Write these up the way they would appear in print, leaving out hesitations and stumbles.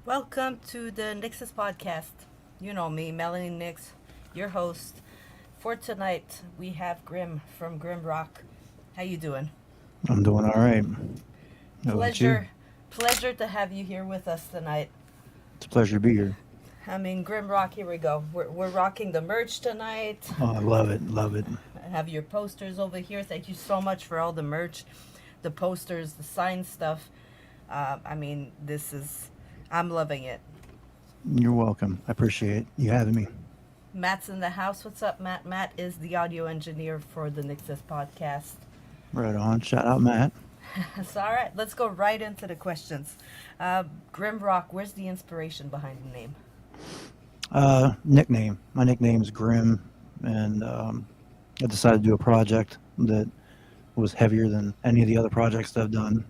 Welcome to the NYXUS Podcast. You know me, Melanie Nix, your host. For tonight, we have Grim from GRIMROCK. How you doing? I'm doing all right. How about you? Pleasure to have you here with us tonight. It's a pleasure to be here. GRIMROCK, here we go. We're rocking the merch tonight. Oh, I love it. Love it. I have your posters over here. Thank you so much for all the merch, the posters, the sign stuff. This is, I'm loving it. You're welcome. I appreciate you having me. Matt's in the house. What's up, Matt? Matt is the audio engineer for the NYXUS Podcast. Right on. Shout out, Matt. So, all right, let's go right into the questions. GRIMROCK, where's the inspiration behind the name? Nickname. My nickname is Grim, and I decided to do a project that was heavier than any of the other projects that I've done.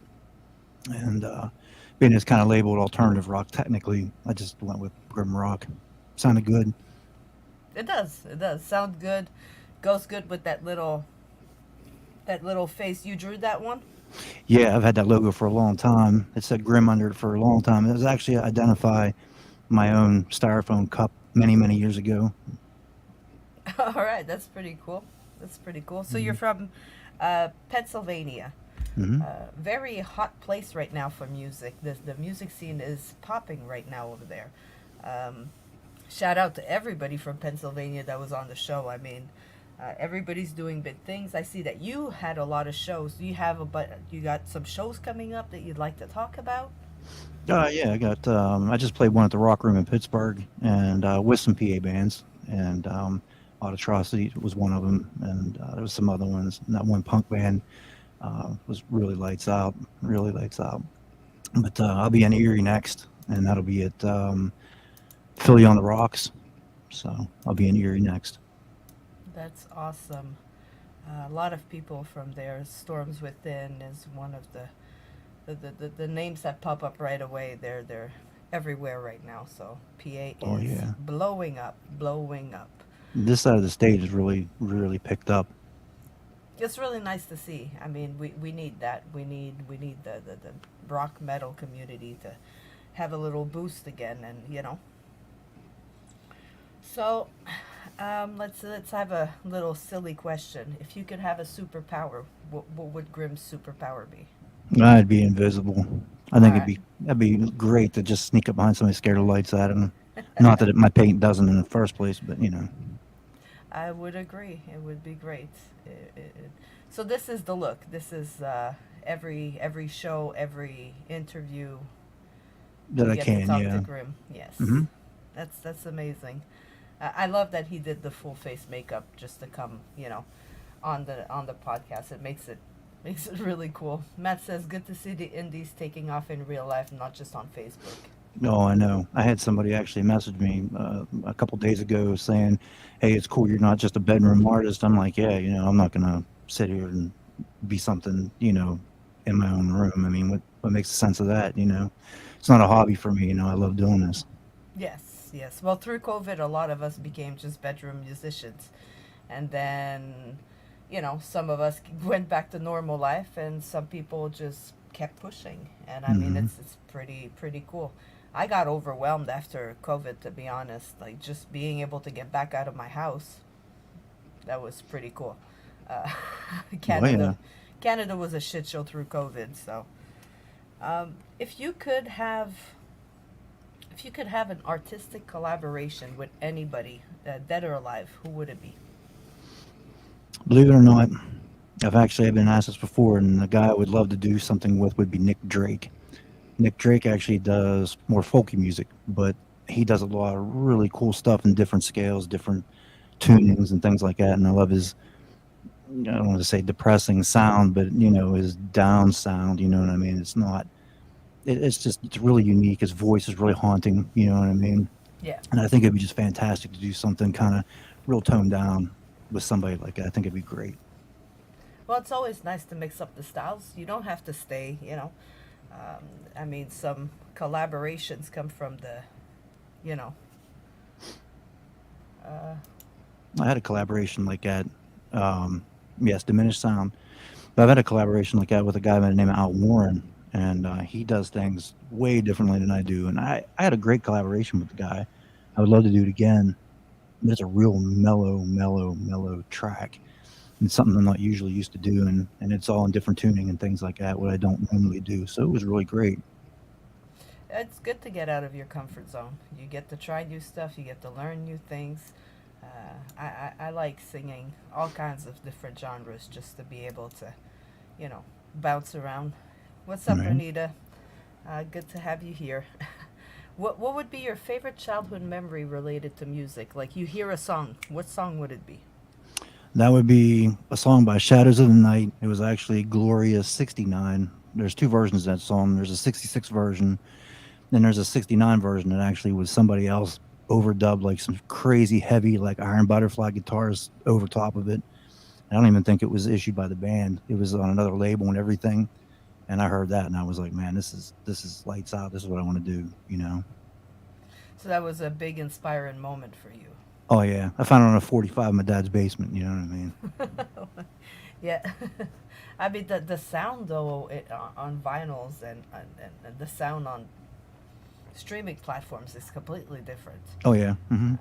And being it's kind of labeled alternative rock, technically, I just went with Grim Rock. Sounded good. It does. It does. Sound good. Goes good with that little face. You drew that one? Yeah, I've had that logo for a long time. It said Grim under it for a long time. It was actually identify my own styrofoam cup many, many years ago. All right, that's pretty cool. That's pretty cool. So you're Hmm. from Pennsylvania. Hmm. Very hot place right now for music. The music scene is popping right now over there. Um, Shout out to everybody from Pennsylvania that was on the show. Everybody's doing big things. I see that you had a lot of shows. You got some shows coming up that you'd like to talk about? Yeah, I got. I just played one at the Rock Room in Pittsburgh, and with some PA bands, and Atrocity was one of them, and there was some other ones. And that one punk band was really lights out, really lights out. But I'll be in Erie next, and that'll be at Philly on the Rocks. So I'll be in Erie next. That's awesome. A lot of people from there. Storms Within is one of the names that pop up right away. They're everywhere right now. So PA Oh is yeah, blowing up, blowing up. this side of the stage is really, really picked up. It's really nice to see. We need that. We need the rock metal community to have a little boost again, and So, let's have a little silly question. If you could have a superpower, what would Grimm's superpower be? I'd be invisible. I All think right. that'd be great to just sneak up behind somebody, scare the lights out of them. Not that my paint doesn't in the first place, but you know I would agree. It would be great. So this is the look. This is every show, every interview. that We I get to can. talk to Yeah. Grimm. Yes, Hmm. that's amazing. I love that he did the full face makeup just to come, on the podcast. It makes it really cool. Matt says, "Good to see the indies taking off in real life, not just on Facebook." No, I know. I had somebody actually message me a couple days ago saying, "Hey, it's cool. You're not just a bedroom artist." I'm like, "Yeah, I'm not gonna sit here and be something, in my own room. I mean, what makes sense of that? It's not a hobby for me. I love doing this." Yes, yes. Well, through COVID, a lot of us became just bedroom musicians, and then, some of us went back to normal life, and some people just kept pushing. And Hmm. it's pretty cool. I got overwhelmed after COVID, to be honest. Like just being able to get back out of my house, that was pretty cool. Uh, Oh yeah. Canada, Canada was a shit show through COVID. So, if you could have, if you could have an artistic collaboration with anybody, dead or alive, who would it be? Believe it or not, I've been asked this before, and the guy I would love to do something with would be Nick Drake. Nick Drake actually does more folky music, but he does a lot of really cool stuff in different scales, different tunings, and things like that. And I love his, I don't want to say depressing sound, but his down sound. You know what I mean? It's not. It's really unique. His voice is really haunting. You know what I mean? Yeah. And I think it'd be just fantastic to do something kind of real toned down with somebody like that. I think it'd be great. Well, it's always nice to mix up the styles. You don't have to stay, some collaborations come from the, you know, uh, I had a collaboration like that. Um, yes, diminished sound. But I've had a collaboration like that with a guy by the name of Al Warren. and he does things way differently than I do. And I had a great collaboration with the guy. I would love to do it again. But it's a real mellow track. It's something I'm not usually used to doing, and it's all in different tuning and things like that, what I don't normally do. So it was really great. It's good to get out of your comfort zone. You get to try new stuff. You get to learn new things. I like singing all kinds of different genres just to be able to, bounce around. What's up, Right. Renita? Good to have you here. What would be your favorite childhood memory related to music? Like you hear a song, what song would it be? That would be a song by Shadows of the Night. It was actually Glorious 69. There's two versions of that song. There's a 66 version, then there's a 69 version that actually was somebody else overdubbed like some crazy heavy like Iron Butterfly guitars over top of it. I don't even think it was issued by the band. It was on another label and everything. And I heard that and I was like, man, this is lights out. This is what I want to do, you know. So that was a big inspiring moment for you. Oh yeah, I found it on a 45 in my dad's basement. You know what I mean? Yeah. I mean the sound though on vinyls and the sound on streaming platforms is completely different. Oh yeah. Hmm.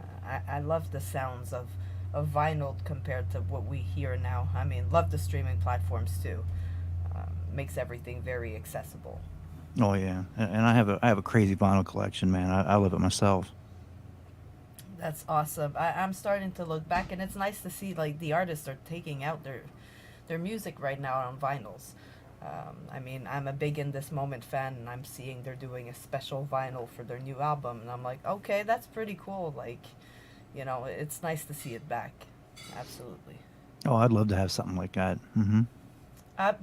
I love the sounds of vinyl compared to what we hear now. I mean, love the streaming platforms too. Makes everything very accessible. Oh yeah, and I have a crazy vinyl collection, man. I love it myself. That's awesome. I'm starting to look back, and it's nice to see like the artists are taking out their music right now on vinyls. I mean, I'm a big In This Moment fan, and I'm seeing they're doing a special vinyl for their new album, and I'm like, okay, that's pretty cool. Like, it's nice to see it back. Absolutely. Oh, I'd love to have something like that. Hmm.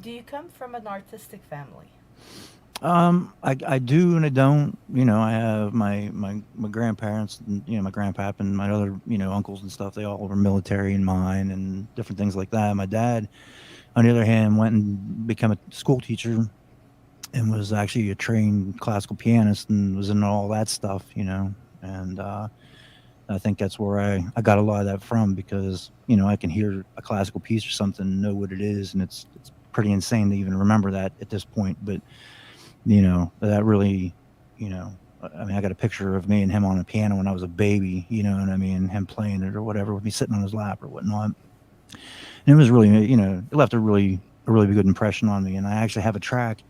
Do you come from an artistic family? I do and I don't. You know, I have my grandparents, and, my grandpap and my other, uncles and stuff. They all were military in mine and different things like that. My dad, on the other hand, went and became a school teacher and was actually a trained classical pianist and was in all that stuff, And I think that's where I got a lot of that from because, I can hear a classical piece or something and know what it is. And it's pretty insane to even remember that at this point. But, that really, I mean, I got a picture of me and him on a piano when I was a baby, and I mean, him playing it or whatever with me sitting on his lap or whatnot. And it was really, it left a really good impression on me. And I actually have a track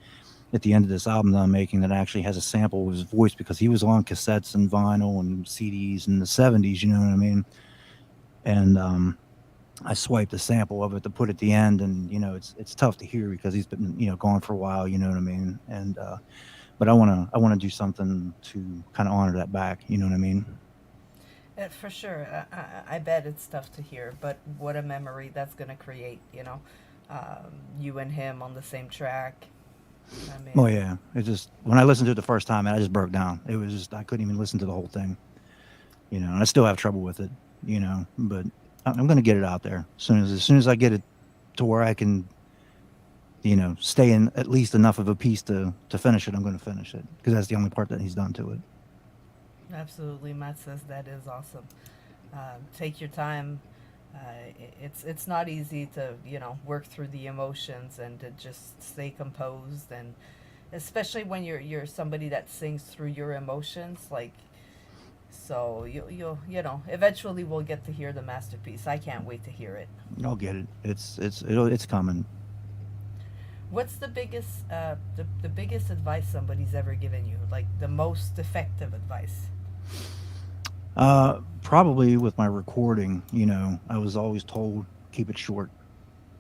at the end of this album that I'm making that actually has a sample of his voice because he was on cassettes and vinyl and CDs in the 70s, you know what I mean? And I swiped a sample of it to put at the end, and it's tough to hear because he's been gone for a while, you know what I mean? And but I wanna do something to kind of honor that back, you know what I mean? For sure. I bet it's tough to hear, but what a memory that's going to create, you and him on the same track. I Oh mean, yeah, it just when I listened to it the first time, I just broke down. It was just I couldn't even listen to the whole thing, and I still have trouble with it, but I'm gonna get it out there as soon as I get it to where I can stay in at least enough of a piece to finish it. I'm going to finish it because that's the only part that he's done to it. absolutely. Matt says that is awesome. Take your time. It's not easy to, work through the emotions and to just stay composed, and especially when you're somebody that sings through your emotions, like, so you'll eventually we'll get to hear the masterpiece. I can't wait to hear it. I'll get it. It's coming. What's the biggest advice somebody's ever given you? Like the most effective advice? Probably with my recording, I was always told keep it short,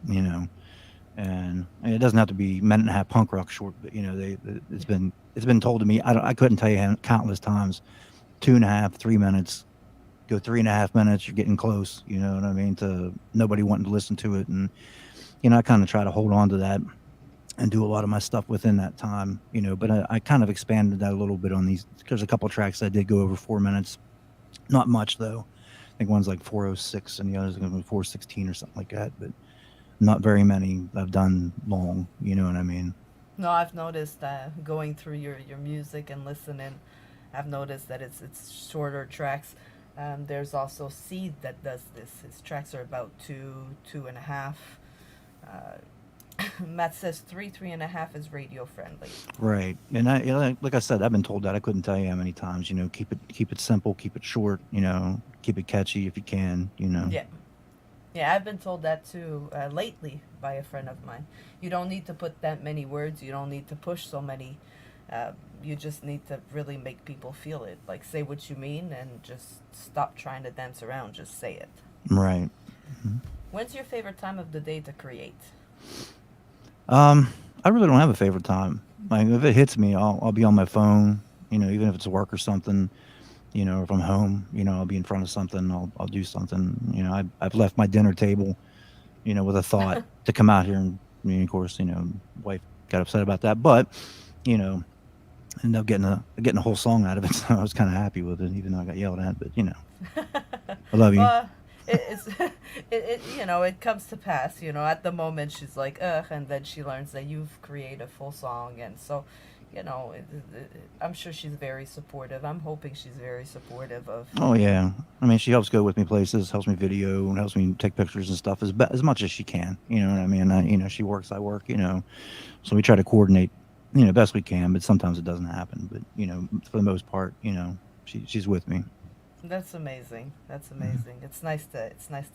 you know, and it doesn't have to be meant to have punk rock short, but it's been told to me. I couldn't tell you countless times, 2.5, 3 minutes, go 3.5 minutes, you're getting close. You know what I mean? To nobody wanting to listen to it, and I kind of try to hold on to that and do a lot of my stuff within that time. But I kind of expanded that a little bit on these. There's a couple tracks I did go over 4 minutes, not much though. I think one's like 4:06 and the other's going to be 4:16 or something like that, but not very many I've done long. You know what I mean? No, I've noticed going through your music and listening, I've noticed that it's shorter tracks. There's also Seed that does this. His tracks are about two and a half. Uh, Matt says 3.5 is radio friendly. Right. And like I said, I've been told that. I couldn't tell you how many times. Keep it simple, keep it short. Keep it catchy if you can. Yeah. Yeah, I've been told that too lately by a friend of mine. You don't need to put that many words. You don't need to push so many. Uh, you just need to really make people feel it. Like, say what you mean and just stop trying to dance around. Just say it. Right. Mhm. When's your favorite time of the day to create? I really don't have a favorite time. Like if it hits me, I'll be on my phone. Even if it's work or something. If I'm home, I'll be in front of something. I'll do something. I've left my dinner table, with a thought to come out here, and of course, wife got upset about that, but you know, ended up getting a whole song out of it. So I was kind of happy with it, even though I got yelled at. But I love you. Well, it's it comes to pass. At the moment she's like ugh, and then she learns that you've created a full song, and so I'm sure she's very supportive. I'm hoping she's very supportive of. Oh yeah, I mean, she helps go with me places, helps me video, and helps me take pictures and stuff as much as she can. You know what I mean? She works, I work. So we try to coordinate, best we can. But sometimes it doesn't happen. But for the most part, she's with me. That's amazing. That's amazing. It's nice to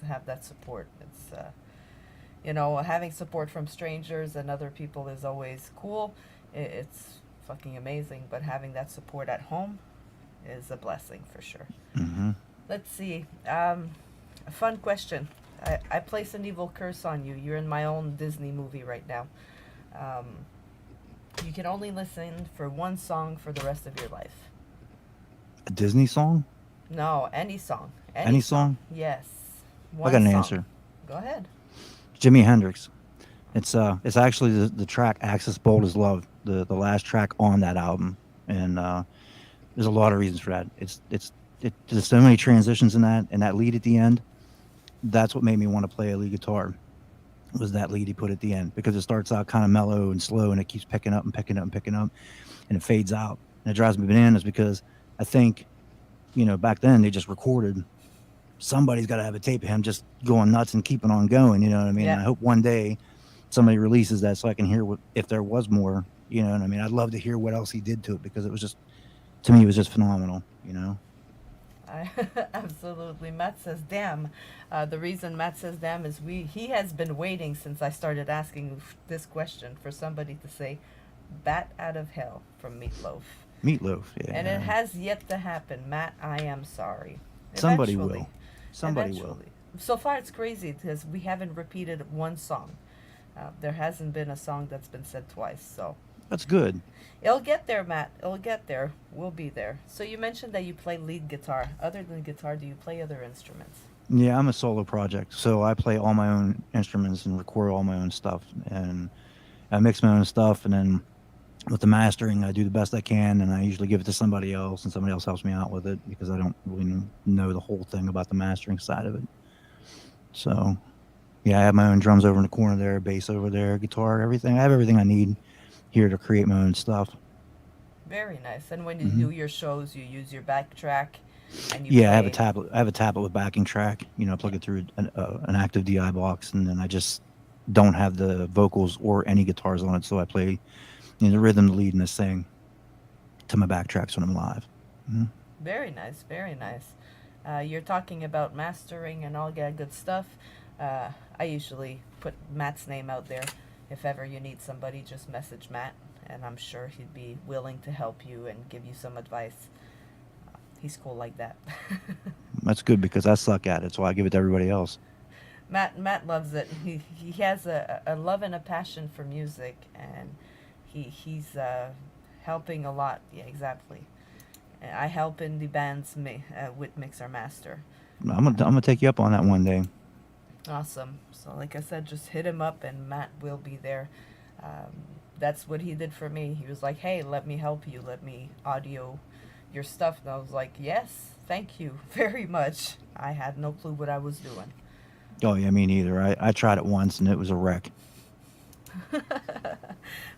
have that support. It's having support from strangers and other people is always cool. It's fucking amazing, but having that support at home is a blessing for sure. Hmm. Let's see. A fun question. I place an evil curse on you. You're in my own Disney movie right now. Um, you can only listen for one song for the rest of your life. A Disney song? No, any song. Any song? Yes. I One got an song. answer. Go ahead. Jimi Hendrix. It's actually the track "Axis Bold as Love," the last track on that album, and there's a lot of reasons for that. There's so many transitions in that, and that lead at the end. That's what made me want to play a lead guitar. Was that lead he put at the end, because it starts out kind of mellow and slow, and it keeps picking up and picking up and picking up, and it fades out, and it drives me bananas because I think, back then they just recorded. Somebody's got to have a tape of him just going nuts and keeping on going. You know what I mean? Yeah. And I hope one day somebody releases that so I can hear if there was more. You know what I mean? I'd love to hear what else he did to it, because it was just, to me, it was just phenomenal. I, absolutely. Matt says, damn. The reason Matt says damn is he has been waiting since I started asking this question for somebody to say Bat Out of Hell from Meatloaf. Meatloaf, yeah. And it has yet to happen. Matt, I am sorry. Somebody Eventually. will. Somebody will. Eventually. So far it's crazy because we haven't repeated one song. There hasn't been a song that's been said twice, so. That's good. It'll get there, Matt. It'll get there. We'll be there. So you mentioned that you play lead guitar. Other than guitar, do you play other instruments? Yeah, I'm a solo project, so I play all my own instruments and record all my own stuff, and I mix my own stuff, and then with the mastering, I do the best I can, and I usually give it to somebody else, and somebody else helps me out with it, because I don't really know the whole thing about the mastering side of it. So, yeah, I have my own drums over in the corner there, bass over there, guitar, everything. I have everything I need here to create my own stuff. Very nice. And when you Hmm. do your shows, you use your backtrack, and you Yeah, I have a play. tablet. I have a tablet with backing track. I plug it through an active DI box, and then I just don't have the vocals or any guitars on it, so I play the rhythm, the lead, and the sing to my backtracks when I'm live. Mhm. Very nice. Very nice. You're talking about mastering and all that good stuff. I usually put Matt's name out there. If ever you need somebody, just message Matt, and I'm sure he'd be willing to help you and give you some advice. He's cool like that. That's good, because I suck at it, so I give it to everybody else. Matt loves it. He has a love and a passion for music, and he's helping a lot. Yeah, exactly. And I help in the bands with Mix or Master. I'm gonna take you up on that one day. Awesome. So like I said, just hit him up and Matt will be there. That's what he did for me. He was like, hey, let me help you. Let me audio your stuff. And I was like, yes, thank you very much. I had no clue what I was doing. Oh yeah, me neither. I tried it once and it was a wreck.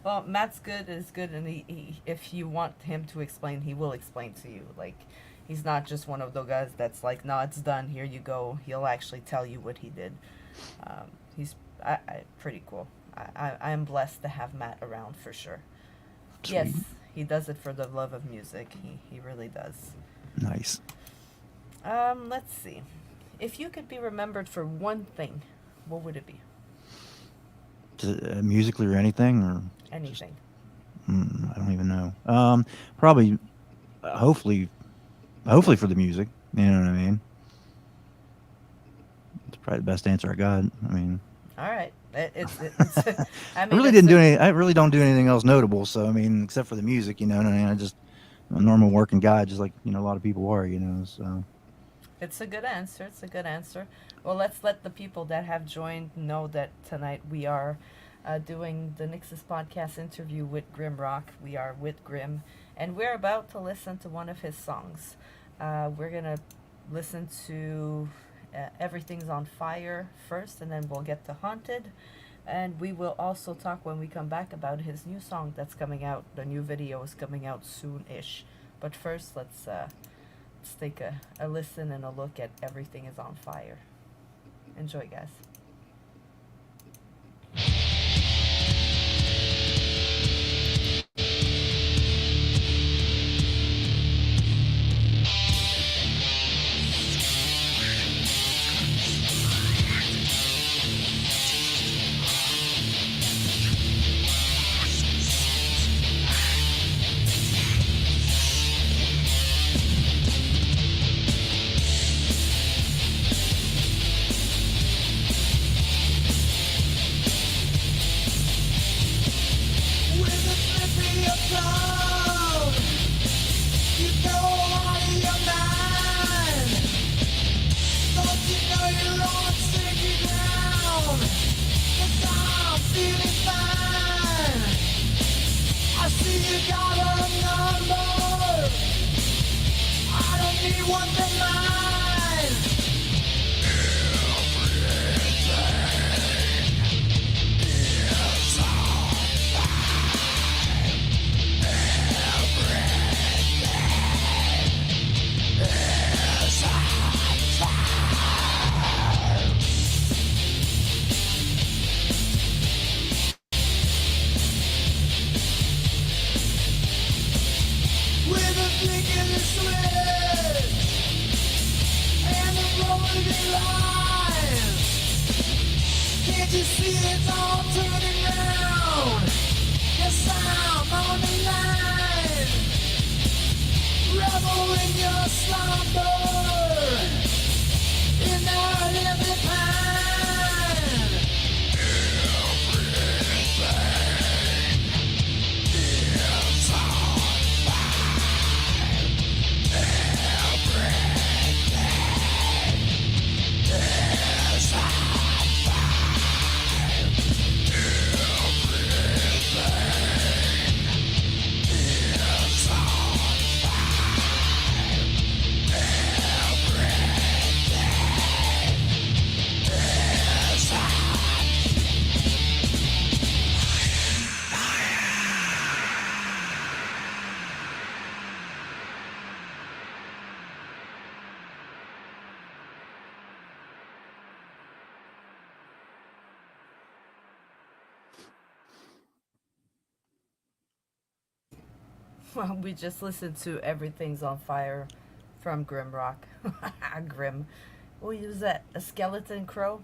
Well, Matt's good is good, and if you want him to explain, he will explain to you. Like, he's not just one of those guys that's like, no, it's done, here you go. He'll actually tell you what he did. He's pretty cool. I'm blessed to have Matt around for sure. Yes, Sweet. he does it for the love of music. He really does. Nice. Let's see. If you could be remembered for one thing, what would it be? Musically or anything, or just Anything. I don't even know. Probably, hopefully, hopefully for the music. You know what I mean? It's probably the best answer I got. I mean, All right. It's I I mean, really it's didn't a do any. I really don't do anything else notable. So I mean, except for the music, you know. And I mean, I just I'm a normal working guy, just like a lot of people are, you know. So it's a good answer. It's a good answer. Well, let's let the people that have joined know that tonight we are doing the NYXUS Podcast interview with GRIMROCK. We are with Grim, and we're about to listen to one of his songs. We're gonna listen to Everything's on Fire first, and then we'll get to Haunted. And we will also talk when we come back about his new song that's coming out. The new video is coming out soon-ish. But first, let's take a listen and a look at Everything is on Fire. Enjoy, guys. Well, we just listened to Everything's on Fire from Grimrock. Grim. What was that? A skeleton crow?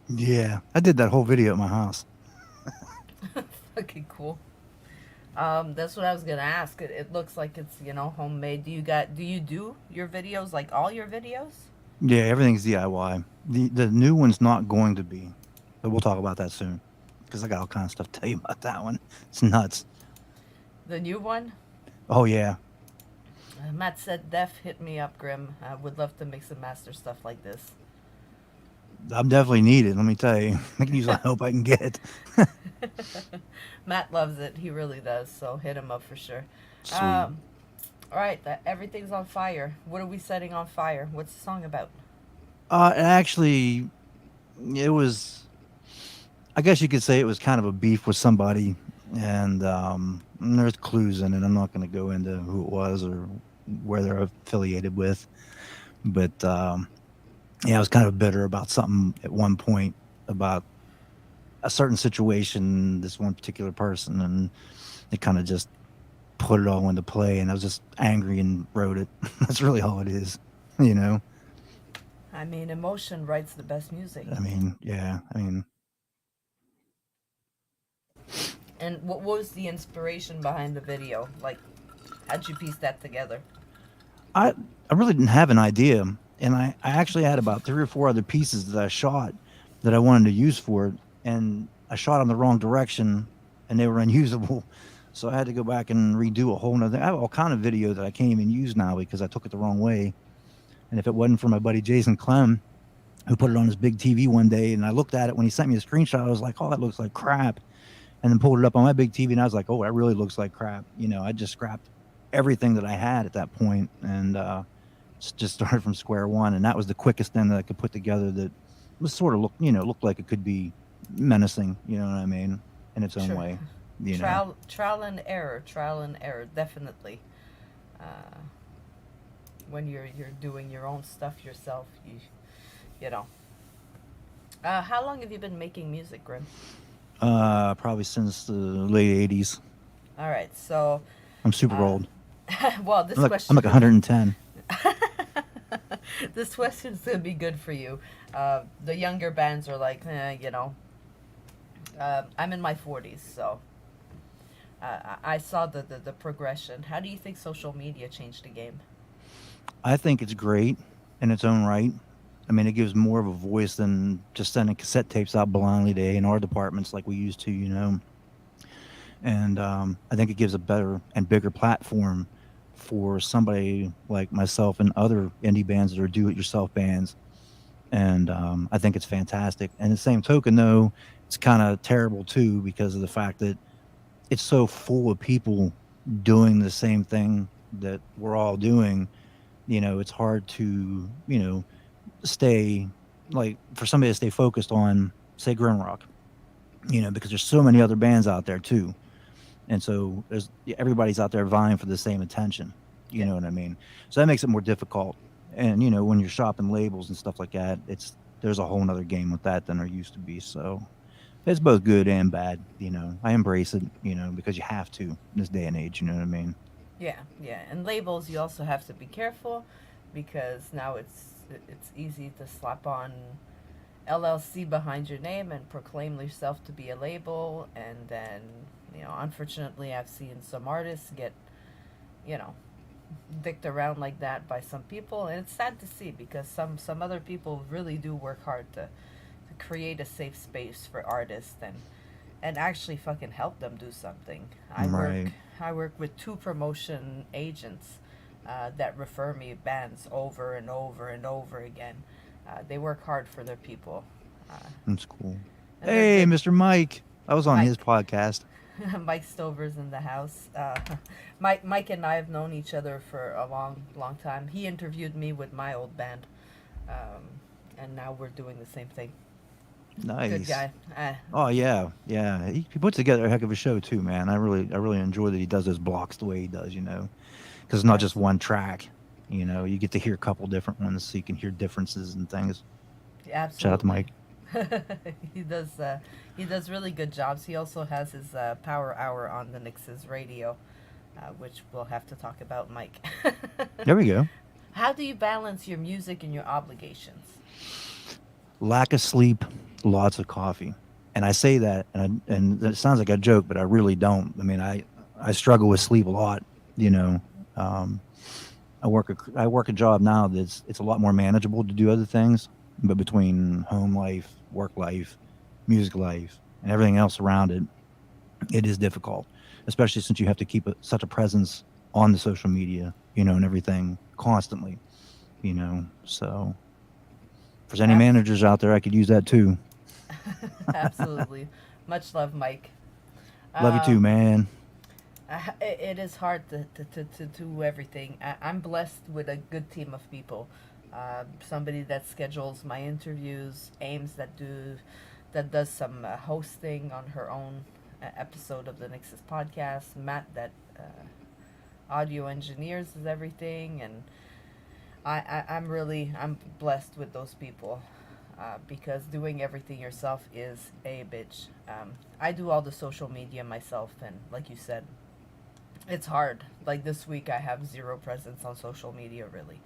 yeah, I did that whole video at my house. Fucking cool. That's what I was gonna ask. It looks like it's homemade. Do you do your videos, like all your videos? Yeah, everything's DIY. The new one's not going to be, but we'll talk about that soon because I got all kinds of stuff to tell you about that one. It's nuts. The new one? Oh yeah, Matt said, "Def, hit me up, Grim. I would love to mix and master stuff like this." I'm definitely needed. Let me tell you, I can use all the help I can get. Matt loves it. He really does. So hit him up for sure. Sweet. All right, Everything's on Fire. What are we setting on fire? What's the song about? Actually, it was. I guess you could say it was kind of a beef with somebody, and there's clues in it. I'm not going to go into who it was or where they're affiliated with, but yeah, I was kind of bitter about something at one point about a certain situation, this one particular person, and they kind of just put it all into play. And I was just angry and wrote it. That's really all it is, you know. I mean, emotion writes the best music. I mean, yeah. I mean, And what was the inspiration behind the video? Like, how'd you piece that together? I I really didn't have an idea, and I actually had about three or four other pieces that I shot that I wanted to use for it, and I shot them the wrong direction, and they were unusable. So I had to go back and redo a whole nother. I have all kind of video that I can't even use now because I took it the wrong way. And if it wasn't for my buddy Jason Clem, who put it on his big TV one day, and I looked at it when he sent me a screenshot, I was like, "Oh, that looks like crap." And then pulled it up on my big TV, and I was like, "Oh, that really looks like crap." You know, I just scrapped everything that I had at that point, and just started from square one. And that was the quickest thing that I could put together that was sort of looked like it could be menacing. You know what I mean? In its own Sure. way. You know. Trial and error, definitely. Uh, when you're doing your own stuff yourself, you know. How long have you been making music, Grim? Probably since the late '80s. All right, so, I'm super uh, old. well, this I'm like question, 110. this question's gonna be good for you. The younger bands are like, you know. I'm in my 40s, so I saw the progression. How do you think social media changed the game? I think it's great in its own right. I mean, it gives more of a voice than just sending cassette tapes out blindly to A&R departments like we used to, you know. And I think it gives a better and bigger platform for somebody like myself and other indie bands that are do-it-yourself bands. And I think it's fantastic. And the same token, though, it's kind of terrible too because of the fact that it's so full of people doing the same thing that we're all doing. You know, it's hard to stay like for somebody to stay focused on, say, GRIMROCK. You know, because there's so many other bands out there too, and so there's everybody's out there vying for the same attention. You Yeah, know what I mean? So that makes it more difficult. And when you're shopping labels and stuff like that, there's a whole nother game with that than there used to be. So it's both good and bad. I embrace it. Because you have to in this day and age. You know what I mean? yeah, yeah. And labels, you also have to be careful because now it's easy to slap on LLC behind your name and proclaim yourself to be a label, and then unfortunately, I've seen some artists get you know dicked around like that by some people, and it's sad to see because some other people really do work hard to create a safe space for artists and actually fucking help them do something. Right. I work with two promotion agents that refer me bands over and over and over again. They work hard for their people, uh, That's cool. and they're Hey, good. Mr. Mike. I was on his Mike, podcast. Mike Stover's in the house. Mike and I have known each other for a long, long time. He interviewed me with my old band, and now we're doing the same thing. Good Nice. guy. Oh yeah, yeah. He puts together a heck of a show too, man. I really enjoy that he does those blocks the way he does. Because it's not just one track. You get to hear a couple different ones, so you can hear differences and things. Shout out to Absolutely. Mike. he does. He does really good jobs. He also has his Power Hour on the NYXUS radio, which we'll have to talk about, Mike. There we go. How do you balance your music and your obligations? Lack of sleep, lots of coffee, and I say that, and it sounds like a joke, but I really don't. I mean, I struggle with sleep a lot. You know, um, I work a job now that's it's a lot more manageable to do other things, but between home life, work life, music life, and everything else around it, it is difficult, especially since you have to keep such a presence on the social media, and everything constantly. So if there's any Abs- managers out there, I could use that too. Absolutely. Much love, Mike. Love you too, Um, man. it is hard to do everything. I'm blessed with a good team of people. Somebody that schedules my interviews, Ames that does some hosting on her own episode of the NYXUS podcast, Matt that audio engineers is everything, and I'm blessed with those people. because doing everything yourself is a bitch. I do all the social media myself, and like you said, it's hard. Like this week, I have zero presence on social media really,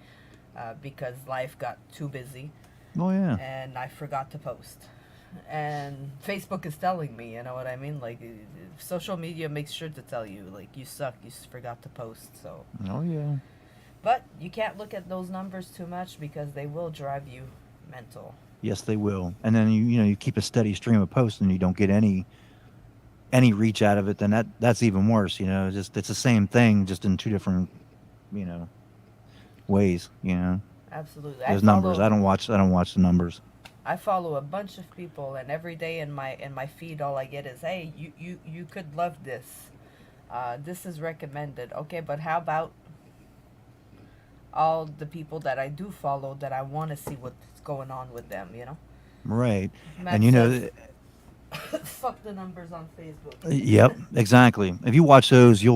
because life got too busy Oh yeah. and I forgot to post. And Facebook is telling me, you know what I mean? Like, social media makes sure to tell you, like, you suck, forgot to post. So, Oh yeah. but you can't look at those numbers too much because they will drive you mental. Yes, they will. And then you keep a steady stream of posts and you don't get any reach out of it, then that's even worse. Just it's the same thing, just in two different you know ways. Absolutely. Those numbers. I don't watch the numbers. I follow a bunch of people, and every day in my feed, all I get is, "Hey, you could love this. This is recommended." Okay, but how about all the people that I do follow that I want to see what's going on with them? You know, Right. Matt And says, "Fuck the numbers on Facebook." yep, exactly. If you watch those, you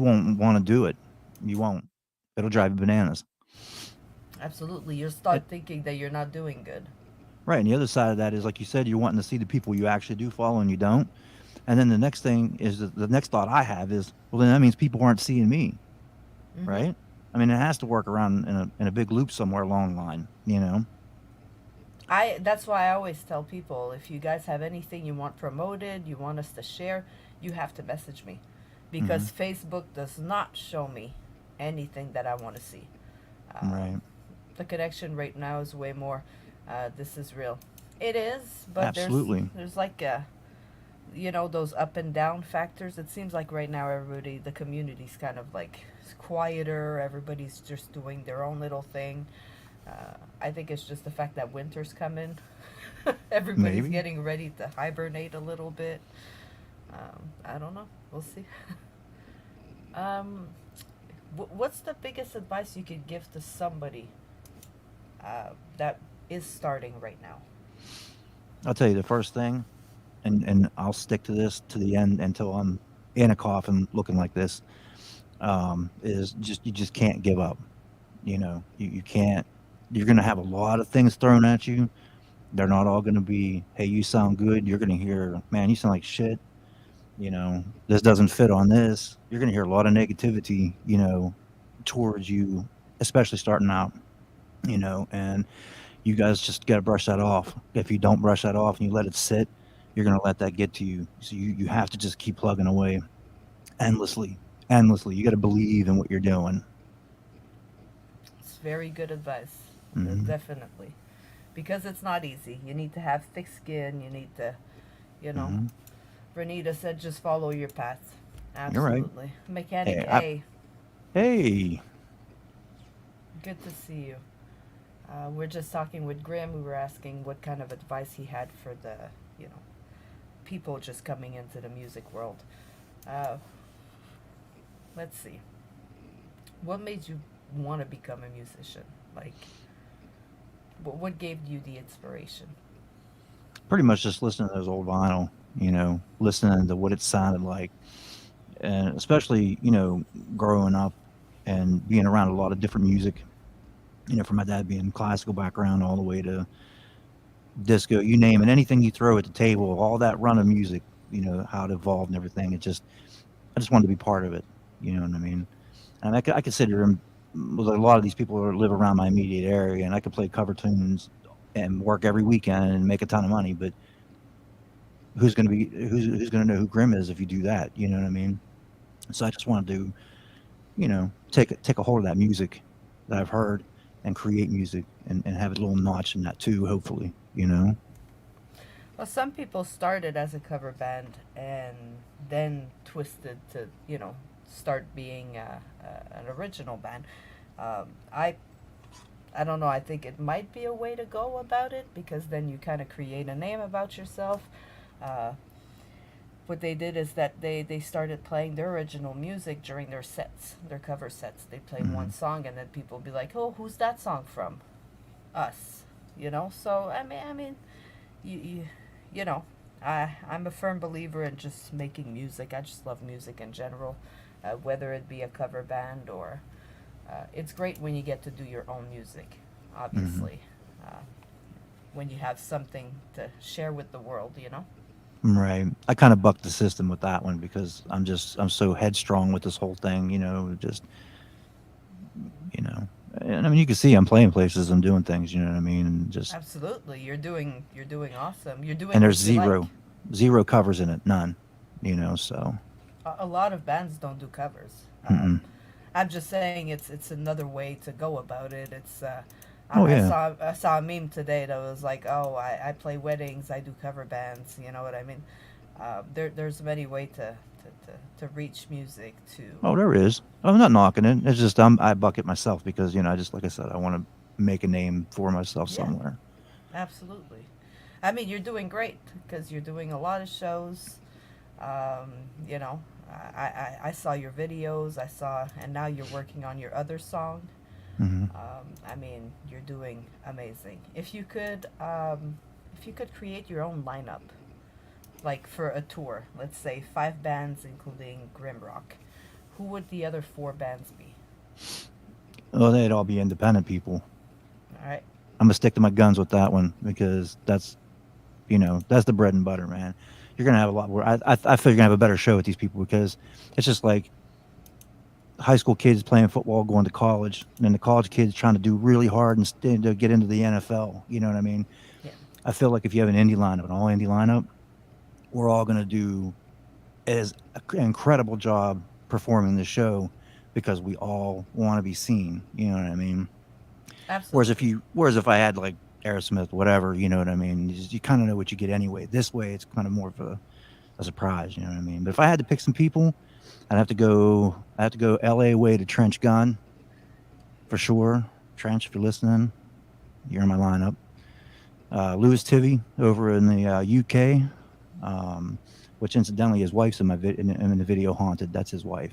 won't want to do it. You won't. It'll drive you bananas. Absolutely, you'll It, start thinking that you're not doing good. right. And the other side of that is, like you said, you're wanting to see the people you actually do follow and you don't. And then the next thing is the next thought I have is, well, then that means people aren't seeing me, Hmm. right? I mean, it has to work around in a big loop somewhere along the line. That's why I always tell people, if you guys have anything you want promoted, you want us to share, you have to message me, Hmm. because Facebook does not show me anything that I want to see. Um, Right. the connection right now is way more. This is real. It is, but Absolutely. there's like those up and down factors. It seems like right now everybody, the community's kind of like quieter. Everybody's just doing their own little thing. I think it's just the fact that winter's coming. Everybody's Maybe. getting ready to hibernate a little bit. I don't know. We'll see. um, what's the biggest advice you could give to somebody that is starting right now? I'll tell you the first thing, and I'll stick to this to the end until I'm in a coffin looking like this. Is just you just can't give up. You can't. You're gonna have a lot of things thrown at you. They're not all gonna be, hey, you sound good. You're gonna hear, man, you sound like shit. This doesn't fit on this. You're gonna hear a lot of negativity. Towards you, especially starting out. And you guys just got to brush that off. If you don't brush that off and you let it sit, you're going to let that get to you. So you have to just keep plugging away endlessly, endlessly. You got to believe in what you're doing. It's very good advice. Hmm. Definitely. Because it's not easy. You need to have thick skin. You need to, you know, Hmm. Renita said just follow your path. You're right. Absolutely. Mechanic Hey, A, hey, good to see you. We're just talking with Grim. We were asking what kind of advice he had for the, you know, people just coming into the music world. Uh, let's see. What made you want to become a musician? Like, what gave you the inspiration? pretty much just listening to those old vinyl. Listening to what it sounded like, and especially growing up and being around a lot of different music. From my dad being classical background all the way to disco, you name it, anything you throw at the table, all that run of music, how it evolved and everything. I just wanted to be part of it. You know what I mean? And I could sit here and with a lot of these people who live around my immediate area, and I could play cover tunes and work every weekend and make a ton of money. But who's going to know who Grim is if you do that? You know what I mean? So I just wanted to, take a hold of that music that I've heard and create music and have a little notch in that too, hopefully. Well, some people started as a cover band and then twisted to, start being an original band. I don't know. I think it might be a way to go about it, because then you kind of create a name about yourself. Uh, what they did is that they started playing their original music during their sets, their cover sets. They play Hmm. one song, and then people be like, "Oh, who's that song from?" Us, So I mean, you you know, I'm a firm believer in just making music. I just love music in general, whether it be a cover band or it's great when you get to do your own music, Hmm. obviously. Uh, when you have something to share with the world, you know? Right. I kind of bucked the system with that one because I'm so headstrong with this whole thing, just you know. And I mean, you can see I'm playing places, I'm doing things, you know what I mean, and just Absolutely. You're doing awesome. You're and doing there's what you like. zero covers in it, none, so. A lot of bands don't do covers. Mm-mm. I'm just saying it's another way to go about it. Oh I yeah. saw a meme today that was like, oh, I play weddings, I do cover bands. You know what I mean? There's many way to reach music to. Oh, there is. I'm not knocking it. It's just I buck it myself because I just like I said, I want to make a name for myself Yeah, somewhere. absolutely. I mean, you're doing great because you're doing a lot of shows. Um, you know, I saw your videos. And now you're working on your other song. Hmm. I mean, you're doing amazing. If you could create your own lineup, like for a tour, let's say 5 bands, including GRIMROCK, who would the other 4 bands be? Well, they'd all be independent people. All right. I'm gonna stick to my guns with that one because that's the bread and butter, man. You're gonna have a lot more. I feel you're gonna have a better show with these people because it's just like high school kids playing football, going to college, and then the college kids trying to do really hard and to get into the NFL. You know what I mean? Yeah. I feel like if you have an indie lineup, an all indie lineup, we're all gonna do as an incredible job performing the show because we all want to be seen. You know what I mean? Absolutely. Whereas if I had like Aerosmith, whatever, you know what I mean? You kind of know what you get anyway. This way, it's kind of more of a surprise. You know what I mean? But if I had to pick some people, I have to go L.A. way to Trench Gun for sure. Trench, if you're listening, you're in my lineup. Louis Tivy over in the UK, um, which incidentally his wife's in the video Haunted. That's his wife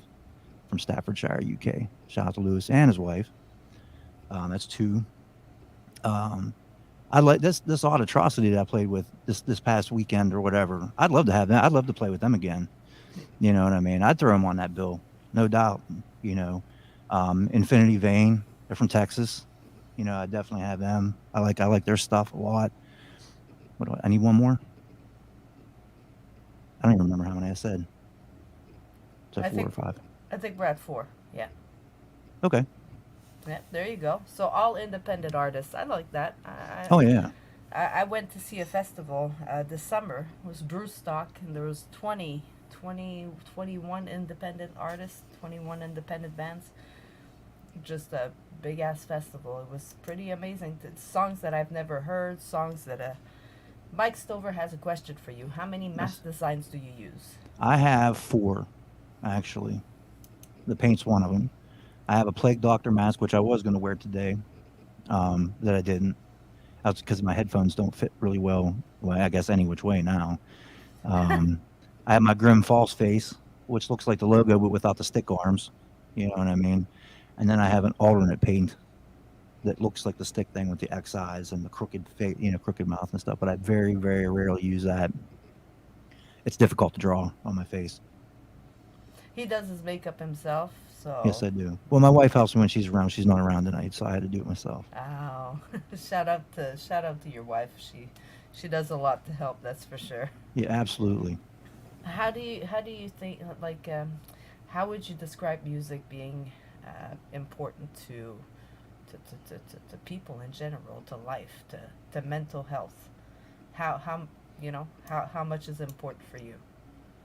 from Staffordshire, UK. Shout out to Louis and his wife. That's two. Um, I like this odd atrocity that I played with this past weekend or whatever. I'd love to have that. I'd love to play with them again. You know what I mean? I'd throw them on that bill, no doubt. You know, Infinity Vein. They're from Texas. I definitely have them. I like their stuff a lot. I need one more? I don't even remember how many I said. Is that I four think or five? I think we're at 4. Yeah. Okay. Yeah. There you go. So all independent artists. I like that. Oh yeah. I went to see a festival this summer. It was Brewstock, and there was 21 independent artists, 21 independent bands. Just a big ass festival. It was pretty amazing. Songs that I've never heard, songs that Mike Stover has a question for you. How many mask Yes. designs do you use? I have four, actually. The paint's one of them. I have a Plague Doctor mask, which I was going to wear today, that I didn't. That's because my headphones don't fit really well. Well, I guess any which way now. Um, I have my Grim False face, which looks like the logo but without the stick arms. You know what I mean? And then I have an alternate paint that looks like the stick thing with the X eyes and the crooked face, crooked mouth and stuff. But I very, very rarely use that. It's difficult to draw on my face. He does his makeup himself, Yes, so I do. Well, my wife helps me when she's around. She's not around tonight, so I had to do it myself. oh, shout out to your wife. She does a lot to help. That's for sure. Yeah, absolutely. How do you think how would you describe music being important to people in general, to life, to mental health? How much is important for you?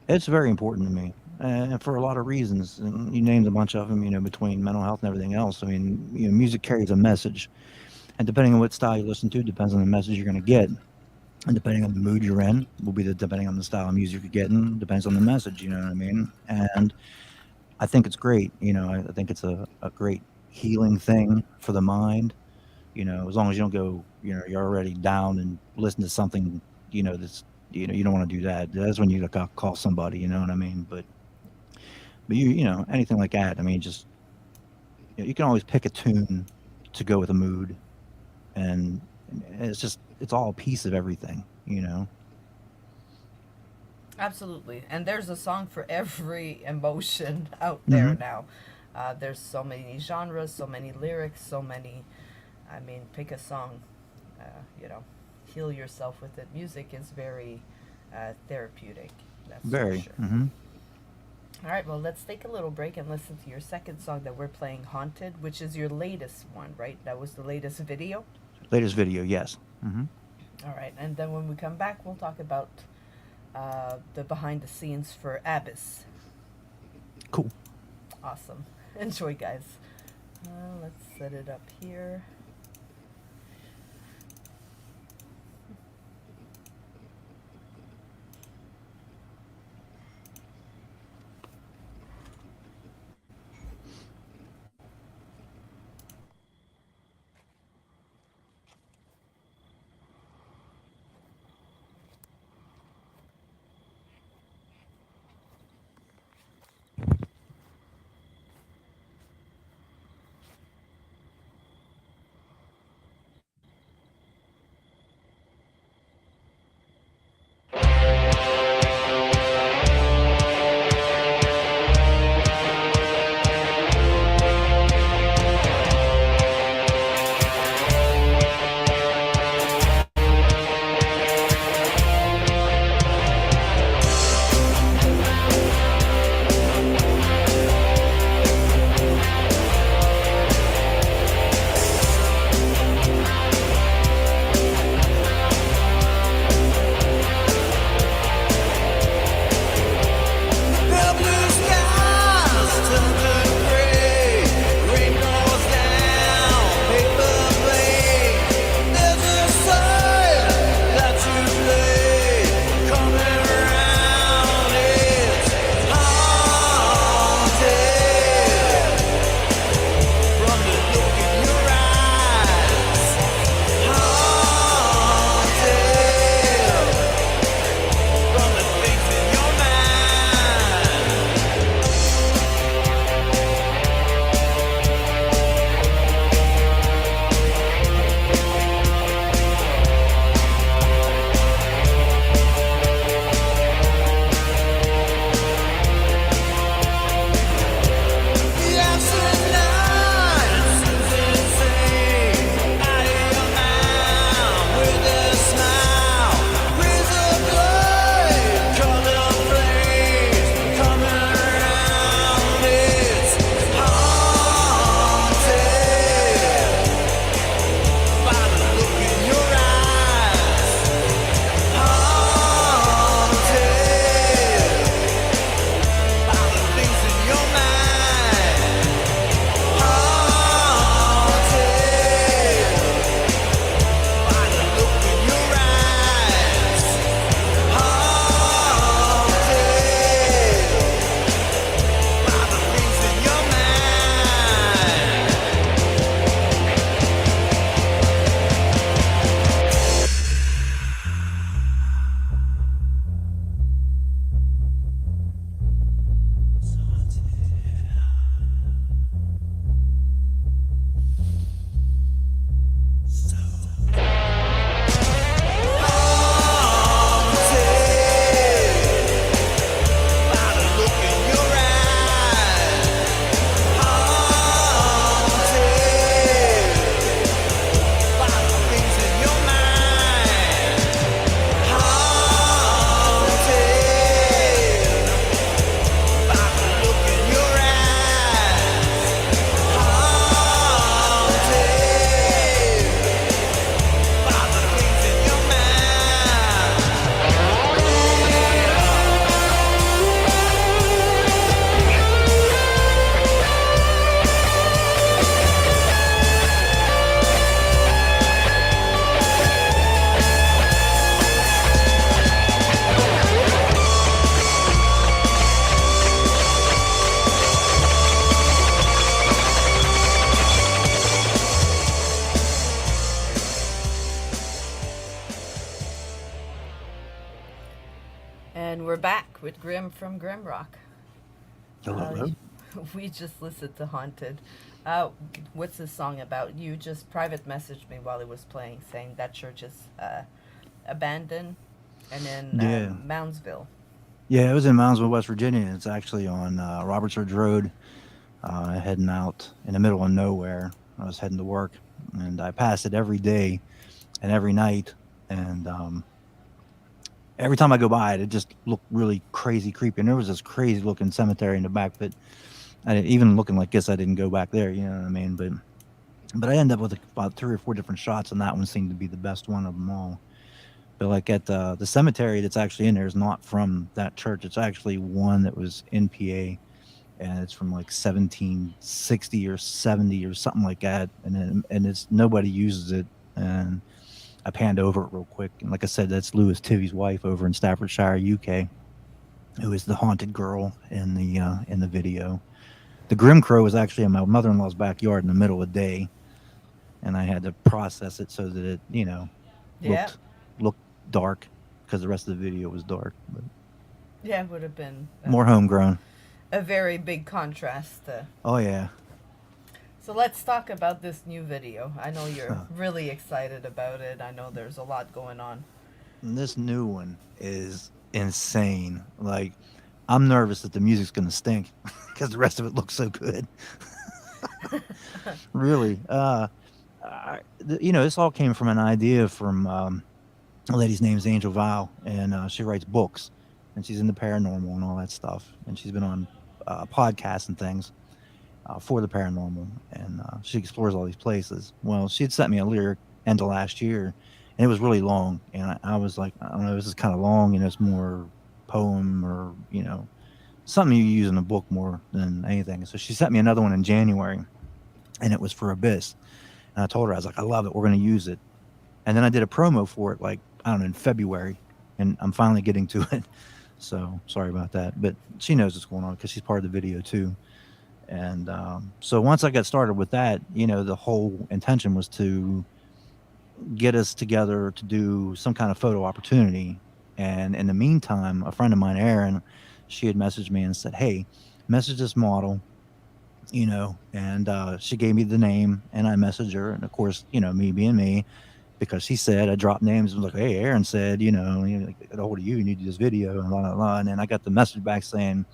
It's very important to me, and for a lot of reasons. And you named a bunch of them, between mental health and everything else. I mean, music carries a message, and depending on what style you listen to, depends on the message you're going to get. And depending on the mood you're in, will be depending on the style of music you're getting, depends on the message. You know what I mean? And I think it's great. I think it's a great healing thing for the mind. As long as you don't go, you're already down and listen to something, that's, you don't want to do that. That's when you like, call somebody, you know what I mean? But anything like that. I mean, just, you can always pick a tune to go with a mood, and it's all a piece of everything. Absolutely. And there's a song for every emotion out there Hmm. now. There's so many genres, so many lyrics, so many. I mean, pick a song. Uh, you know. heal yourself with it. Music is very therapeutic. That's for Very. sure. Mm-hmm. All right, well, let's take a little break and listen to your second song that we're playing, Haunted, which is your latest one, right? That was the latest video. Latest video, yes. Mm-hmm. All right, and then when we come back, we'll talk about the behind the scenes for Abyss. Cool. Awesome. Enjoy, guys. Let's set it up here. And we're back with Grim from GRIMROCK. Hello. We just listened to Haunted. What's this song about? You just private messaged me while it was playing, saying that church is abandoned and in Moundsville. Yeah, it was in Moundsville, West Virginia. It's actually on Robertsford Road, heading out in the middle of nowhere. I was heading to work, and I pass it every day and every night, and every time I go by it, it just looked really crazy creepy. And there was this crazy looking cemetery in the back, but even looking like this, I didn't go back there. You know what I mean? But I ended up with about 3 or 4 different shots, and that one seemed to be the best one of them all. But like at the cemetery that's actually in there is not from that church. It's actually one that was in PA, and it's from like 1760 or 70 or something like that. And it's nobody uses it. And I panned over it real quick, and like I said, that's Lewis Tivvy's wife over in Staffordshire, UK, who is the haunted girl in the video. The Grim Crow was actually in my mother-in-law's backyard in the middle of the day, and I had to process it so that it, Yeah. looked dark, because the rest of the video was dark. But Yeah, it would have been more homegrown. a very big contrast. Oh yeah. So let's talk about this new video. I know you're really excited about it. I know there's a lot going on. And this new one is insane. Like, I'm nervous that the music's gonna stink because the rest of it looks so good. Really. This all came from an idea from a lady's name's Angel Val, and she writes books, and she's into paranormal and all that stuff, and she's been on podcasts and things for the paranormal, and she explores all these places. Well, she had sent me a lyric end of last year, and it was really long, and I was like, I don't know, this is kind of long, it's more poem or something you use in a book more than anything. So she sent me another one in January, and it was for Abyss, and I told her, I was like, I love it, we're going to use it. And then I did a promo for it, like, I don't know, in February, and I'm finally getting to it. So sorry about that, but she knows what's going on because she's part of the video too. And so once I got started with that, the whole intention was to get us together to do some kind of photo opportunity. And in the meantime, a friend of mine, Erin, she had messaged me and said, hey, message this model, and she gave me the name, and I messaged her. And of course, me being me, because she said, I dropped names and was like, hey, Erin said, get a hold of you, you need to do this video, and blah, blah, blah. And then I got the message back saying,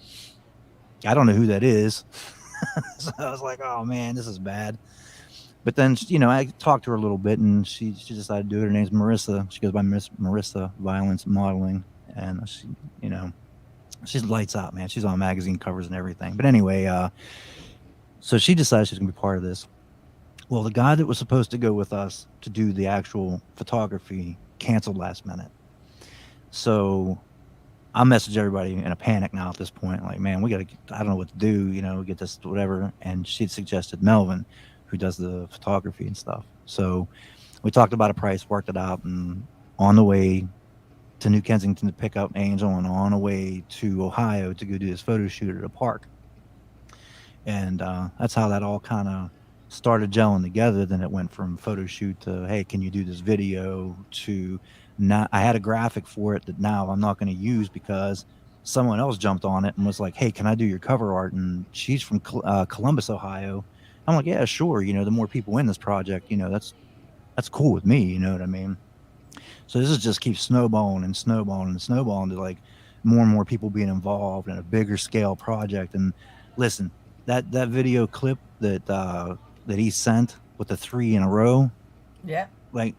I don't know who that is. So I was like, oh man, this is bad. But then, I talked to her a little bit, and she decided to do it. Her name's Marissa. She goes by Miss Marissa Violence Modeling. And she's lights out, man. She's on magazine covers and everything. But anyway, so she decided she's going to be part of this. Well, the guy that was supposed to go with us to do the actual photography canceled last minute. So I message everybody in a panic now at this point. Like, man, I don't know what to do, get this, whatever. And she'd suggested Melvin, who does the photography and stuff. So we talked about a price, worked it out, and on the way to New Kensington to pick up Angel, and on the way to Ohio to go do this photo shoot at a park. And that's how that all kind of started gelling together. Then it went from photo shoot to, hey, can you do this video, to now I had a graphic for it that now I'm not going to use because someone else jumped on it and was like, hey, can I do your cover art? And she's from Columbus, Ohio. I'm like, yeah, sure. The more people in this project, that's cool with me. You know what I mean? So this is just keeps snowballing and snowballing and snowballing to like more and more people being involved in a bigger scale project. And listen, that video clip that he sent with the 3 in a row. Yeah. Like,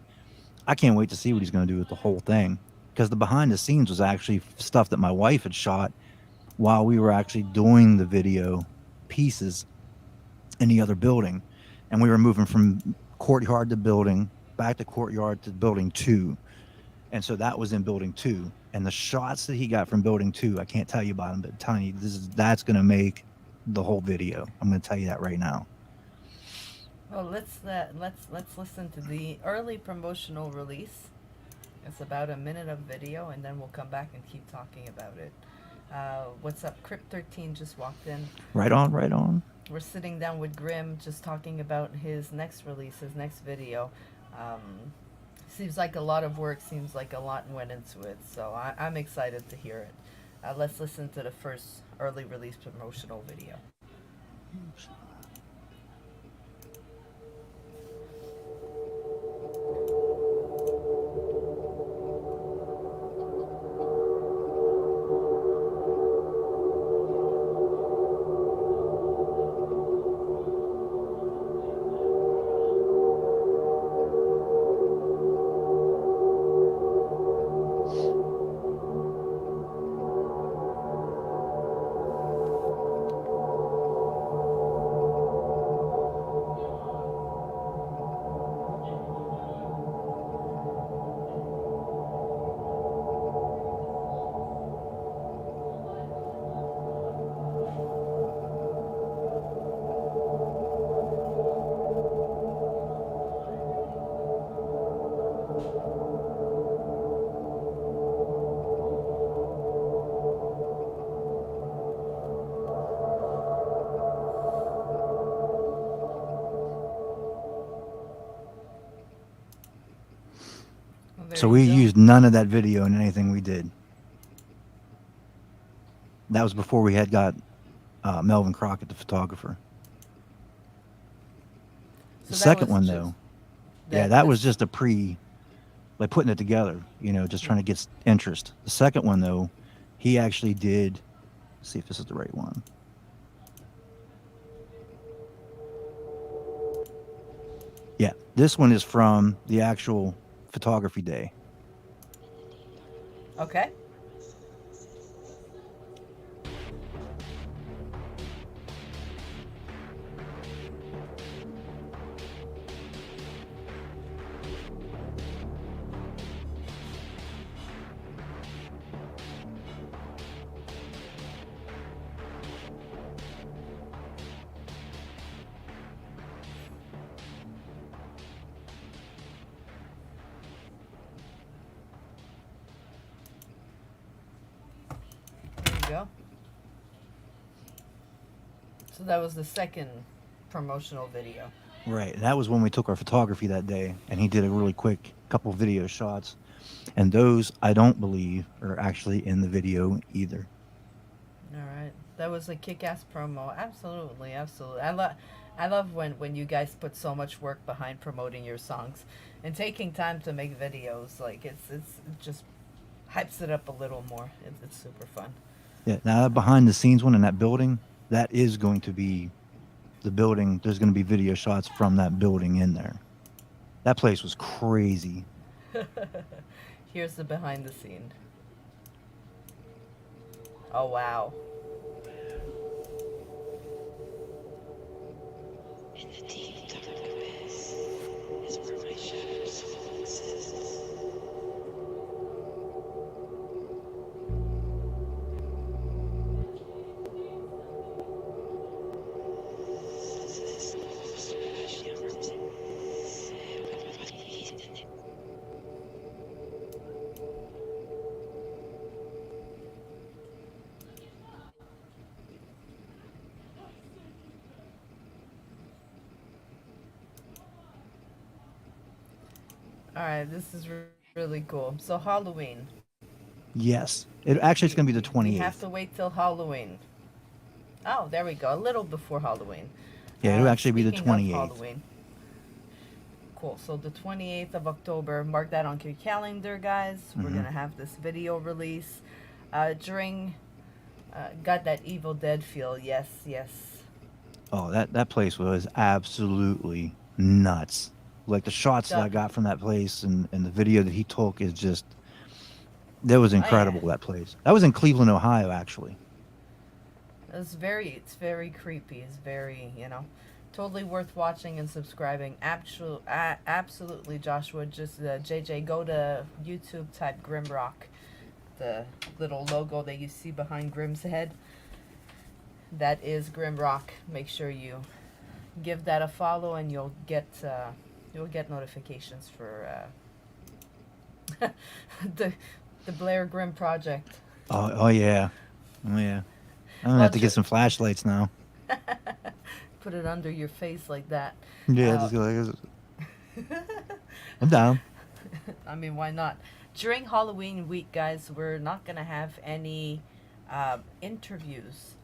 I can't wait to see what he's going to do with the whole thing, because the behind the scenes was actually stuff that my wife had shot while we were actually doing the video pieces in the other building, and we were moving from courtyard to building, back to courtyard to building 2, and so that was in building 2. And the shots that he got from building 2, I can't tell you about them, but I'm telling you, that's going to make the whole video. I'm going to tell you that right now. Well, let's listen to the early promotional release. It's about a minute of video, and then we'll come back and keep talking about it. What's up? Crypt 13 just walked in. Right on. We're sitting down with Grim, just talking about his next release, his next video. Seems like a lot of work, seems like a lot went into it, so I'm excited to hear it. Let's listen to the first early release promotional video. There So you we go. used none of that video in anything we did. That was before we had got Melvin Crockett, the photographer. The So that second was one, just though, yeah, that was this. just a like putting it together, just trying to get interest. The second one, though, he actually did. Let's see if this is the right one. Yeah, this one is from the actual photography day. Okay. There you go. So that was the second promotional video. Right, and that was when we took our photography that day, and he did a really quick couple video shots, and those I don't believe are actually in the video either. All right. That was a kick-ass promo. Absolutely, absolutely. I love when you guys put so much work behind promoting your songs and taking time to make videos. Like it just hypes it up a little more. It's super fun. Yeah, now that behind the scenes one in that building, that is going to be the building. There's going to be video shots from that building in there. That place was crazy. Here's the behind the scene. Oh wow. In the deep dark abyss is where my shadow soul exists. All right, this is really cool. So Halloween. Yes, it actually it's going to be the We have 28th. to wait till Halloween. Oh, there we go. A little before Halloween. Yeah, it'll actually be the Speaking of 28th. Halloween. Cool. So the 28th of October, mark that on your calendar, guys. We're Mhm. going to have this video release during got that Evil Dead feel. Yes, yes. Oh, that place was absolutely nuts. Like the shots that I Duh. got from that place and the video that he took is just that was Oh yeah. incredible. That place. That was in Cleveland, Ohio, actually. It's very creepy. It's very, totally worth watching and subscribing. Absolutely, Joshua. Just JJ, go to YouTube, type GRIMROCK, the little logo that you see behind Grim's head. That is GRIMROCK. Make sure you give that a follow, and you'll get notifications for the Blair Grimm project. Oh yeah, oh yeah. I'm gonna Well, have to get some flashlights now. Put it under your face like that. Yeah, Uh, just go like this. I'm down. I mean, why not? During Halloween week, guys, we're not going to have any interviews.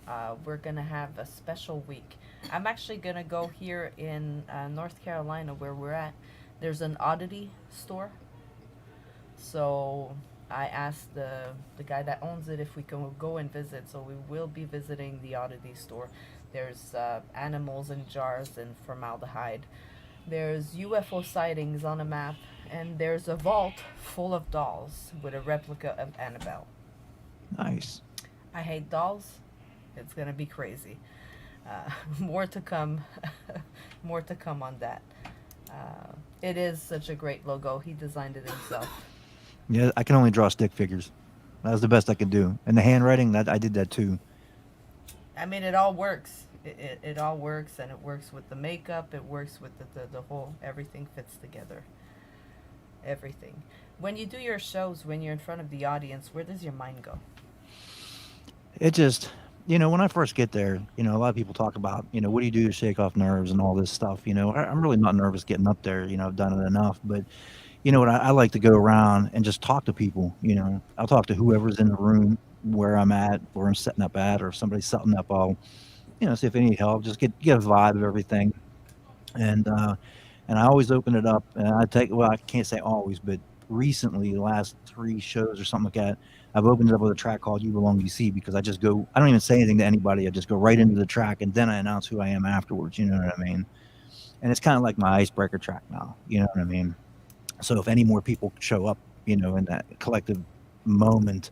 We're going to have a special week. I'm actually going to go here in North Carolina where we're at. There's an oddity store. So I asked the guy that owns it if we can go and visit. So we will be visiting the oddity store. There's animals in jars and formaldehyde. There's UFO sightings on a map, and there's a vault full of dolls with a replica of Annabelle. Nice. I hate dolls. It's gonna be crazy. More to come. More to come on that. It is such a great logo. He designed it himself. Yeah, I can only draw stick figures. That was the best I could do. And the handwriting, that I did that too. I mean, it all works. It all works, and it works with the makeup. It works with the whole, everything fits together. Everything. When you do your shows, when you're in front of the audience, where does your mind go? It just, when I first get there, a lot of people talk about, what do you do to shake off nerves and all this stuff. I'm really not nervous getting up there. I've done it enough. But you know what? I like to go around and just talk to people. I'll talk to whoever's in the room where I'm at, where I'm setting up at, or if somebody's setting up, I'll, see if they need help. Just get a vibe of everything. And I always open it up, and I can't say always, but recently, the last 3 shows or something like that, I've opened it up with a track called "You Belong DC" because I don't even say anything to anybody. I just go right into the track, and then I announce who I am afterwards. You know what I mean? And it's kind of like my icebreaker track now. You know what I mean? So if any more people show up, in that collective moment,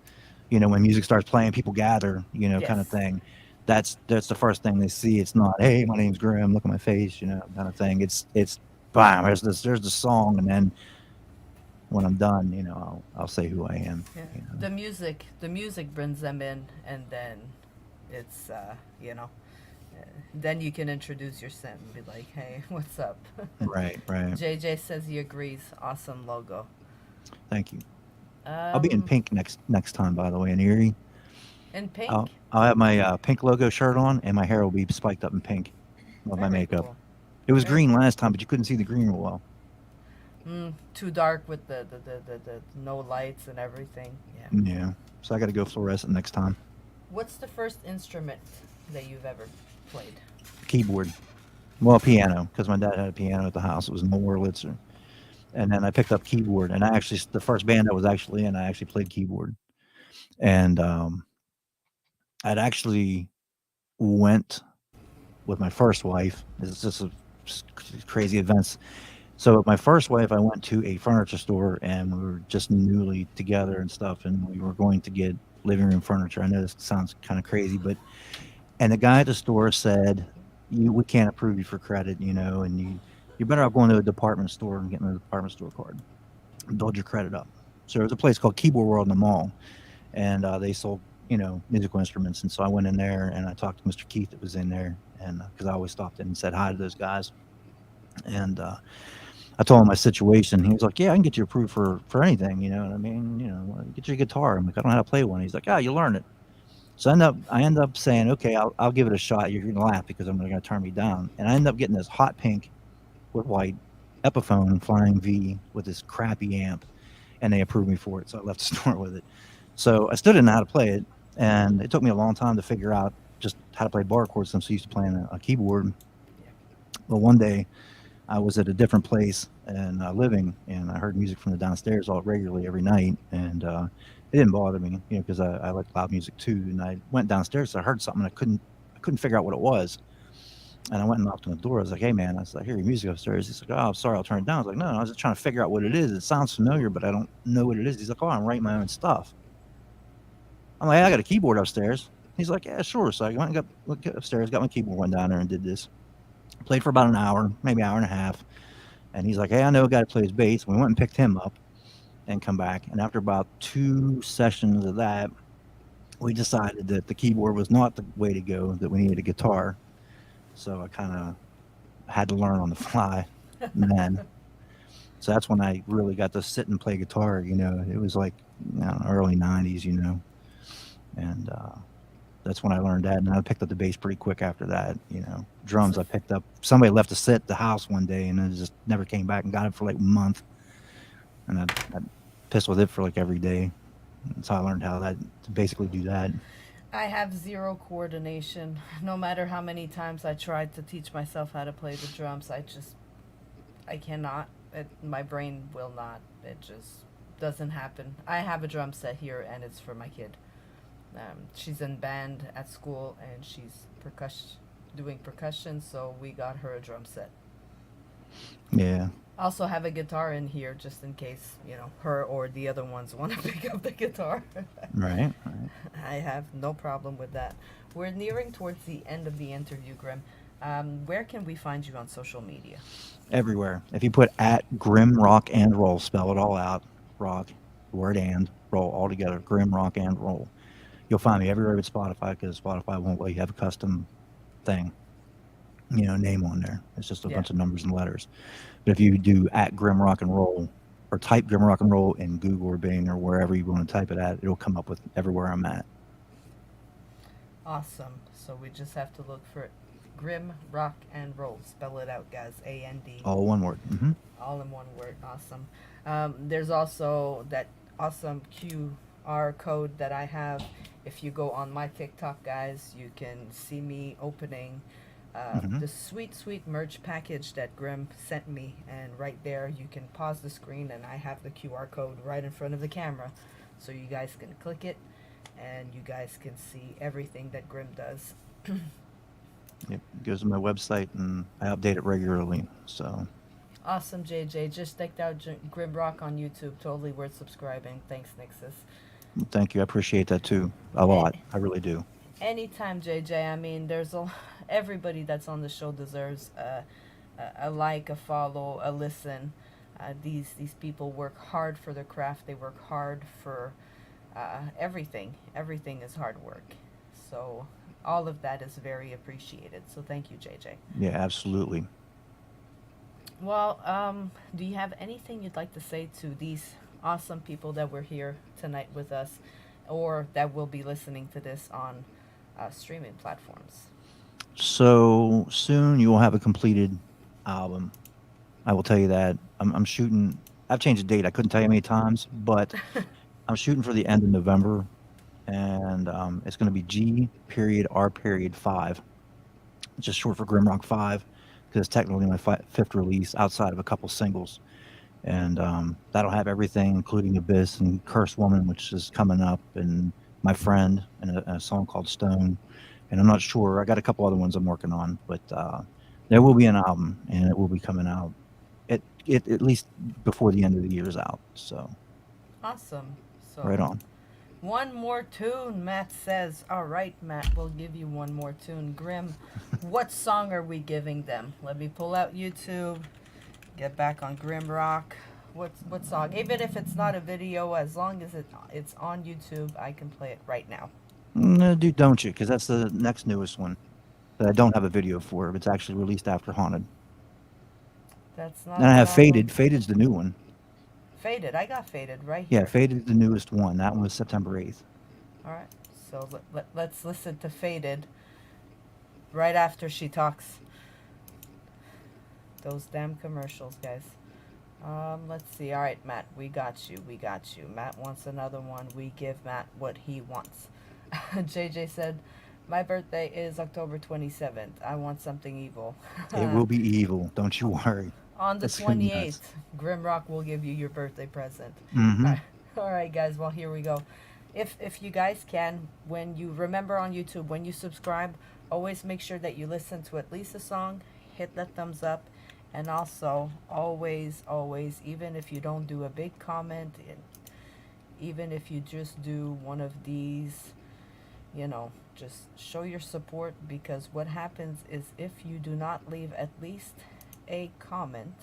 when music starts playing, people gather, kind of Yes. thing. That's the first thing they see. It's not, hey, my name's Grim, look at my face, kind of thing. It's bam, there's the song, and then when I'm done, I'll say who I am. Yeah. The music brings them in, and then it's you know, then you can introduce yourself and be like, "Hey, what's up?" Right, right. JJ says he agrees. Awesome logo. Thank you. I'll be in Um, pink next time, by the way, in Erie. in I'll pink. I'll have my pink logo shirt on, and my hair will be spiked up in pink with my Very makeup. cool. It was Very green cool. last time, but you couldn't see the green real well. Too dark with the no lights and everything. Yeah. Yeah, so I got to go fluorescent next time. What's the first instrument that you've ever played? Keyboard, well, piano, because my dad had a piano at the house. It was an old Wurlitzer, and then I picked up keyboard, and the first band I was actually in, I actually played keyboard, and I'd actually went with my first wife. It's just crazy events. So with my first wife, I went to a furniture store, and we were just newly together and stuff, and we were going to get living room furniture. I know this sounds kind of crazy, but and the guy at the store said, we can't approve you for credit, and you're better off going to a department store and getting a department store card, build your credit up." So there's a place called Keyboard World in the mall, and they sold musical instruments. And so I went in there and I talked to Mr. Keith that was in there, and because I always stopped in and said hi to those guys, and I told him my situation. He was like, "Yeah, I can get you approved for anything, you know what I mean? Get you a guitar." I'm like, "I don't know how to play one." He's like, "Ah, you learn it." So I end up saying, "Okay, I'll give it a shot." You're gonna laugh because I'm gonna turn me down, and I end up getting this hot pink with white Epiphone Flying V with this crappy amp, and they approved me for it. So I left the store with it. So I still didn't know how to play it, and it took me a long time to figure out just how to play bar chords since I'm so used to playing a keyboard. Yeah. But one day I was at a different place and living, and I heard music from the downstairs all regularly every night, and it didn't bother me, because I like loud music too. And I went downstairs, so I heard something, I couldn't figure out what it was, and I went and knocked on the door. I was like, "Hey man," I said, "I hear your music upstairs." He's like, "Oh, I'm sorry, I'll turn it down." I was like, "No, no, I was just trying to figure out what it is. It sounds familiar, but I don't know what it is." He's like, "Oh, I'm writing my own stuff." I'm like, "I got a keyboard upstairs." He's like, "Yeah, sure." So I went and got upstairs, got my keyboard, went down there and did this. Played for about an hour, maybe hour and a half. And he's like, "Hey, I know a guy that plays bass." We went and picked him up and come back. And after about 2 sessions of that, we decided that the keyboard was not the way to go, that we needed a guitar. So I kind of had to learn on the fly then. So that's when I really got to sit and play guitar. It was like, I don't know, early 90s, and that's when I learned that. And I picked up the bass pretty quick after that. Drums So I picked up. Somebody left a set at the house one day, and I just never came back and got it for like a month. And I pissed with it for like every day. That's how I learned to basically do that. I have zero coordination. No matter how many times I tried to teach myself how to play the drums, I cannot. My brain will not. It just doesn't happen. I have a drum set here, and it's for my kid. She's in band at school, and she's doing percussion, so we got her a drum set. Yeah. Also have a guitar in here just in case, her or the other ones want to pick up the guitar. Right. Right. I have no problem with that. We're nearing towards the end of the interview, Grim. Where can we find you on social media? Everywhere. If you put at GRIMROCK and roll, spell it all out. Rock, word and roll all together. GRIMROCK and roll. You'll find me everywhere but Spotify, because Spotify won't let you have a custom thing, name on there. It's just a Yeah. bunch of numbers and letters. But if you do at Grim Rock and Roll, or type Grim Rock and Roll in Google or Bing or wherever you want to type it at, it'll come up with everywhere I'm at. Awesome. So we just have to look for it. Grim Rock and Roll. Spell it out, guys. AND. All one word. All in one word. Awesome. There's also that awesome QR code that I have. If you go on my TikTok, guys, you can see me opening the sweet, sweet merch package that Grim sent me. And right there, you can pause the screen, and I have the QR code right in front of the camera. So you guys can click it, and you guys can see everything that Grim does. Yep, it goes to my website, and I update it regularly. So Awesome, JJ. Just checked out GRIMROCK on YouTube. Totally worth subscribing. Thanks, Nixus. thank you. I appreciate that too. A lot. I really do. Anytime, JJ. I mean, everybody that's on the show deserves a like, a follow, a listen. These people work hard for their craft. They work hard for everything. Everything is hard work. So all of that is very appreciated. So thank you, JJ. Yeah, absolutely. Well, do you have anything you'd like to say to these awesome people that were here tonight with us, or that will be listening to this on streaming platforms? So soon you will have a completed album. I will tell you that. I'm shooting. I've changed the date. I couldn't tell you how many times, but I'm shooting for the end of November, and it's going to be G.R.5. It's just short for Grimrock 5, because it's technically my fifth release outside of a couple singles. And that'll have everything, including Abyss and Cursed Woman, which is coming up, and My Friend, and a song called Stone. And I'm not sure. I got a couple other ones I'm working on, but there will be an album, and it will be coming out at least before the end of the year is out. So Awesome. So right on. one more tune, Matt says. All right, Matt, we'll give you one more tune. Grim, what song are we giving them? Let me pull out YouTube, get back on GRIMROCK. What song? Even if it's not a video, as long as it's on YouTube, I can play it right now. No, don't you? Because that's the next newest one that I don't have a video for. It's actually released after Haunted. That's not. And I have that Faded. one. Faded's the new one. Faded. I got Faded right Yeah, here. Faded's the newest one. That one was September 8th. All right. So let's listen to Faded right after she talks. Those damn commercials, guys. Let's see. All right, Matt, we got you. We got you. Matt wants another one. We give Matt what he wants. JJ said, my birthday is October 27th. I want something evil. It will be evil. Don't you worry. On the That's gonna be nice. 28th, GRIMROCK will give you your birthday present. Mhm. All right, guys. Well, here we go. If you guys can, when you remember on YouTube, when you subscribe, always make sure that you listen to at least a song, hit that thumbs up, and also always, even if you don't do a big comment, even if you just do one of these, just show your support, because what happens is if you do not leave at least a comment,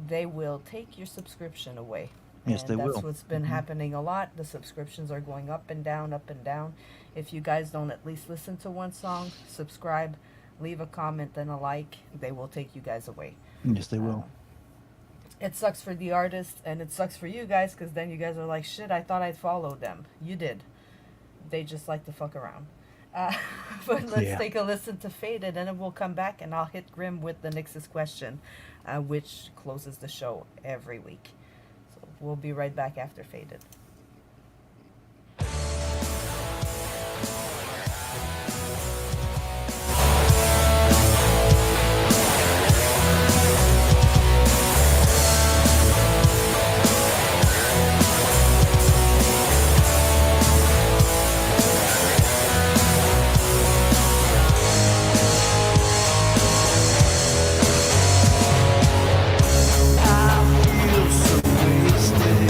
they will take your subscription away. Yes, And they that's will. what's been happening a lot. The subscriptions are going up and down, up and down. If you guys don't at least listen to one song, subscribe, leave a comment and a like, they will take you guys away. Yes, they will. It sucks for the artists, and it sucks for you guys, because then you guys are like, shit, I thought I'd follow them. You did. They just like to fuck around. But let's Yeah. take a listen to Faded, and then we'll come back, and I'll hit Grim with the NYXUS question, which closes the show every week. So we'll be right back after Faded. I feel so wasted.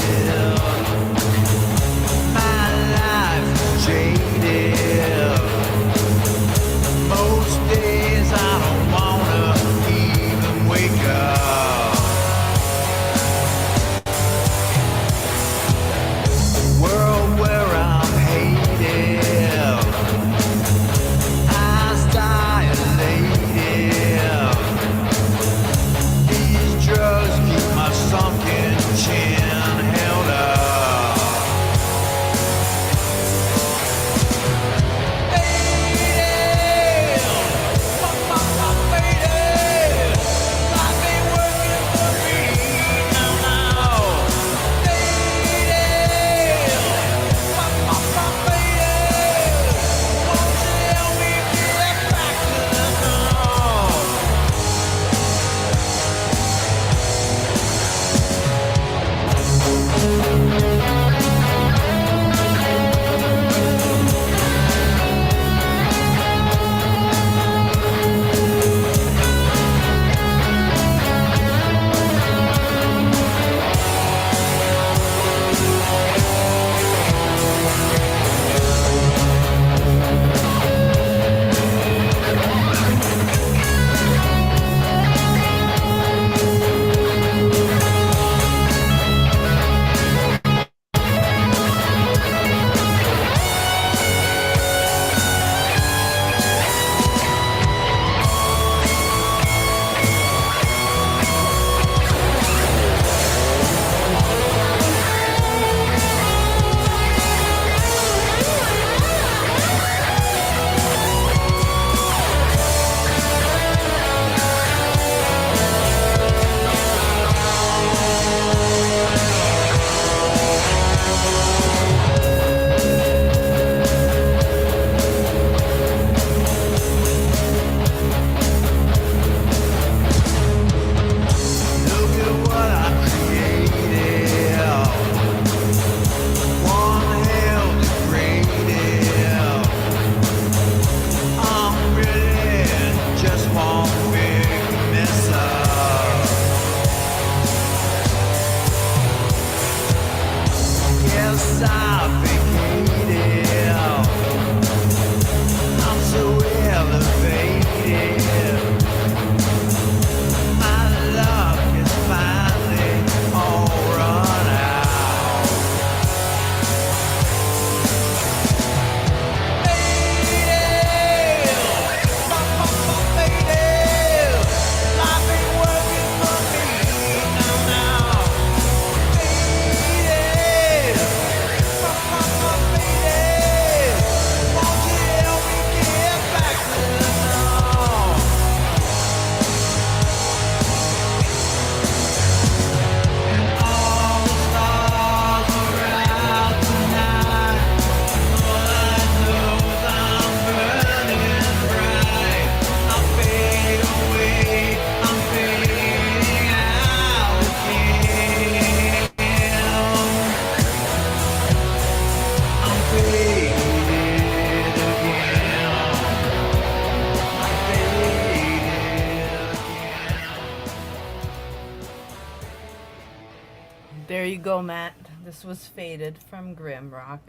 There you go, Matt. This was Faded from GRIMROCK.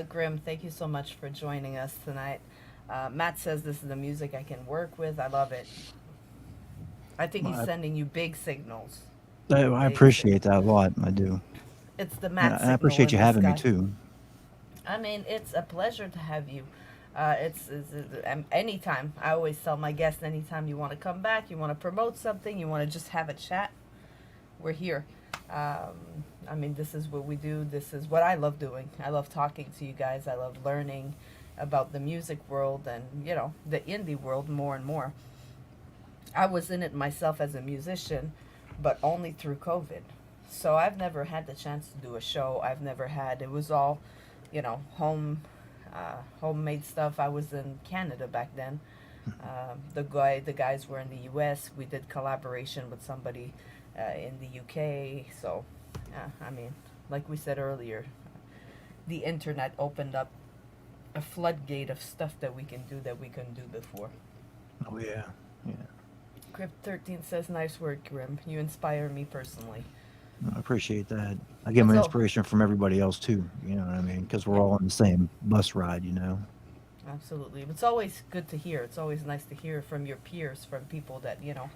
Grim, thank you so much for joining us tonight. Matt says this is the music I can work with. I love it. I think he's Well, sending you big signals. I Big appreciate signals. that a lot. I do. It's the And Matt I signal appreciate in you the having me sky. too. I mean, it's a pleasure to have you. Anytime. I always tell my guests, anytime you want to come back, you want to promote something, you want to just have a chat, we're here. I mean, this is what we do. This is what I love doing. I love talking to you guys. I love learning about the music world and, you know, the indie world more and more. I was in it myself as a musician, but only through COVID. So I've never had the chance to do a show. It was all, you know, homemade stuff. I was in Canada back then. The guys were in the U.S. We did collaboration with somebody in the UK. So, I mean, like we said earlier, the internet opened up a floodgate of stuff that we can do that we couldn't do before. Oh yeah, yeah. Crypt 13 says, "Nice work, Grim. You inspire me personally." I appreciate that. I get my So, inspiration from everybody else too. You know what I mean? Because we're all on the same bus ride. You know. absolutely. It's always good to hear. It's always nice to hear from your peers, from people that, you know,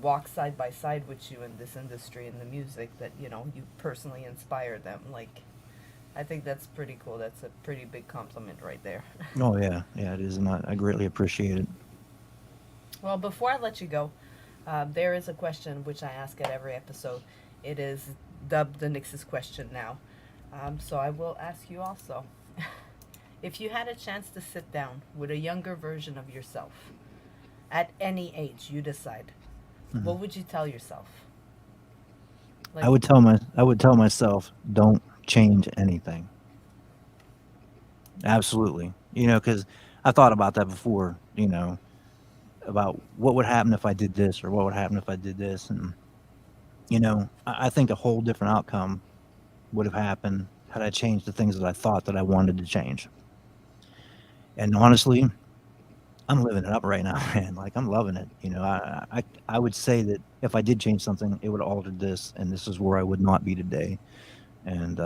walk side by side with you in this industry, in the music, that, you know, you personally inspire them. Like, I think that's pretty cool. That's a pretty big compliment right there. Oh yeah, yeah. It is, and I greatly appreciate it. Well, before I let you go, there is a question which I ask at every episode. It is dubbed the NYXUS question now. So I will ask you also. If you had a chance to sit down with a younger version of yourself, at any age, you decide, what would you tell yourself? Like, I would tell myself, don't change anything. Absolutely. You know, because I thought about that before. You know, about what would happen if I did this or what would happen if I did this, and you know, I think a whole different outcome would have happened had I changed the things that I thought that I wanted to change. And honestly, I'm living it up right now, man. Like I'm loving it. You know, I would say that if I did change something, it would have altered this, and this is where I would not be today. And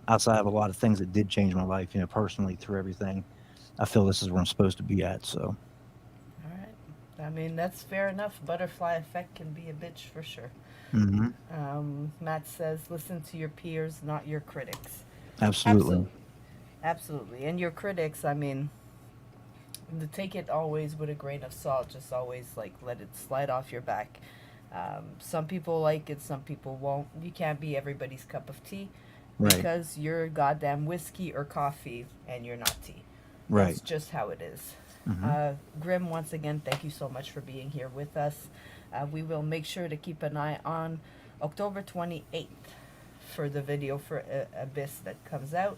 outside of a lot of things that did change my life, you know, personally through everything, I feel this is where I'm supposed to be at. So, all right. I mean, that's fair enough. Butterfly effect can be a bitch for sure. hmm Matt says, listen to your peers, not your critics. absolutely. Absolutely. And your critics, I mean, to take it always with a grain of salt. Just always like let it slide off your back. Some people like it, some people won't. You can't be everybody's cup of tea Right. because you're goddamn whiskey or coffee and you're not tea. Right. That's just how it is. hmm Grim, once again, thank you so much for being here with us. We will make sure to keep an eye on October 28th for the video for Abyss that comes out.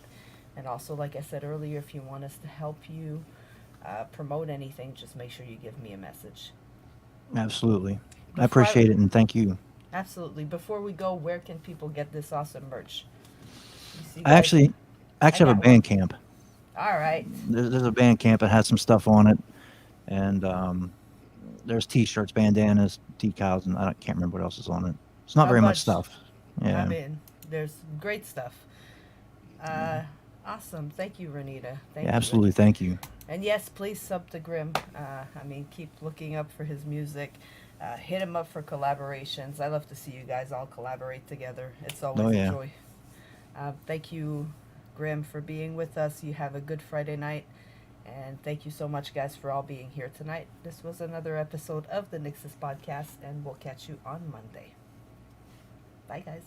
And also, like I said earlier, if you want us to help you promote anything, just make sure you give me a message. Absolutely. I Before appreciate it, and thank you. Absolutely. Before we go, where can people get this awesome merch? You see, I guys, actually I have a got band one. camp. All right. There's a band camp that has some stuff on it, and there's T-shirts, bandanas, decals, and I can't remember what else is on it. It's not Not very much much. stuff. I Yeah. mean, there's great stuff. Yeah. Awesome. Thank you, Renita. Yeah, Thank you. absolutely. Thank you. And yes, please sub to Grim. I mean, keep looking up for his music. Hit him up for collaborations. I love to see you guys all collaborate together. It's always Oh a yeah. joy. Thank you, Grim, for being with us. You have a good Friday night. And thank you so much, guys, for all being here tonight. This was another episode of the NYXUS Podcast, and we'll catch you on Monday. Bye, guys.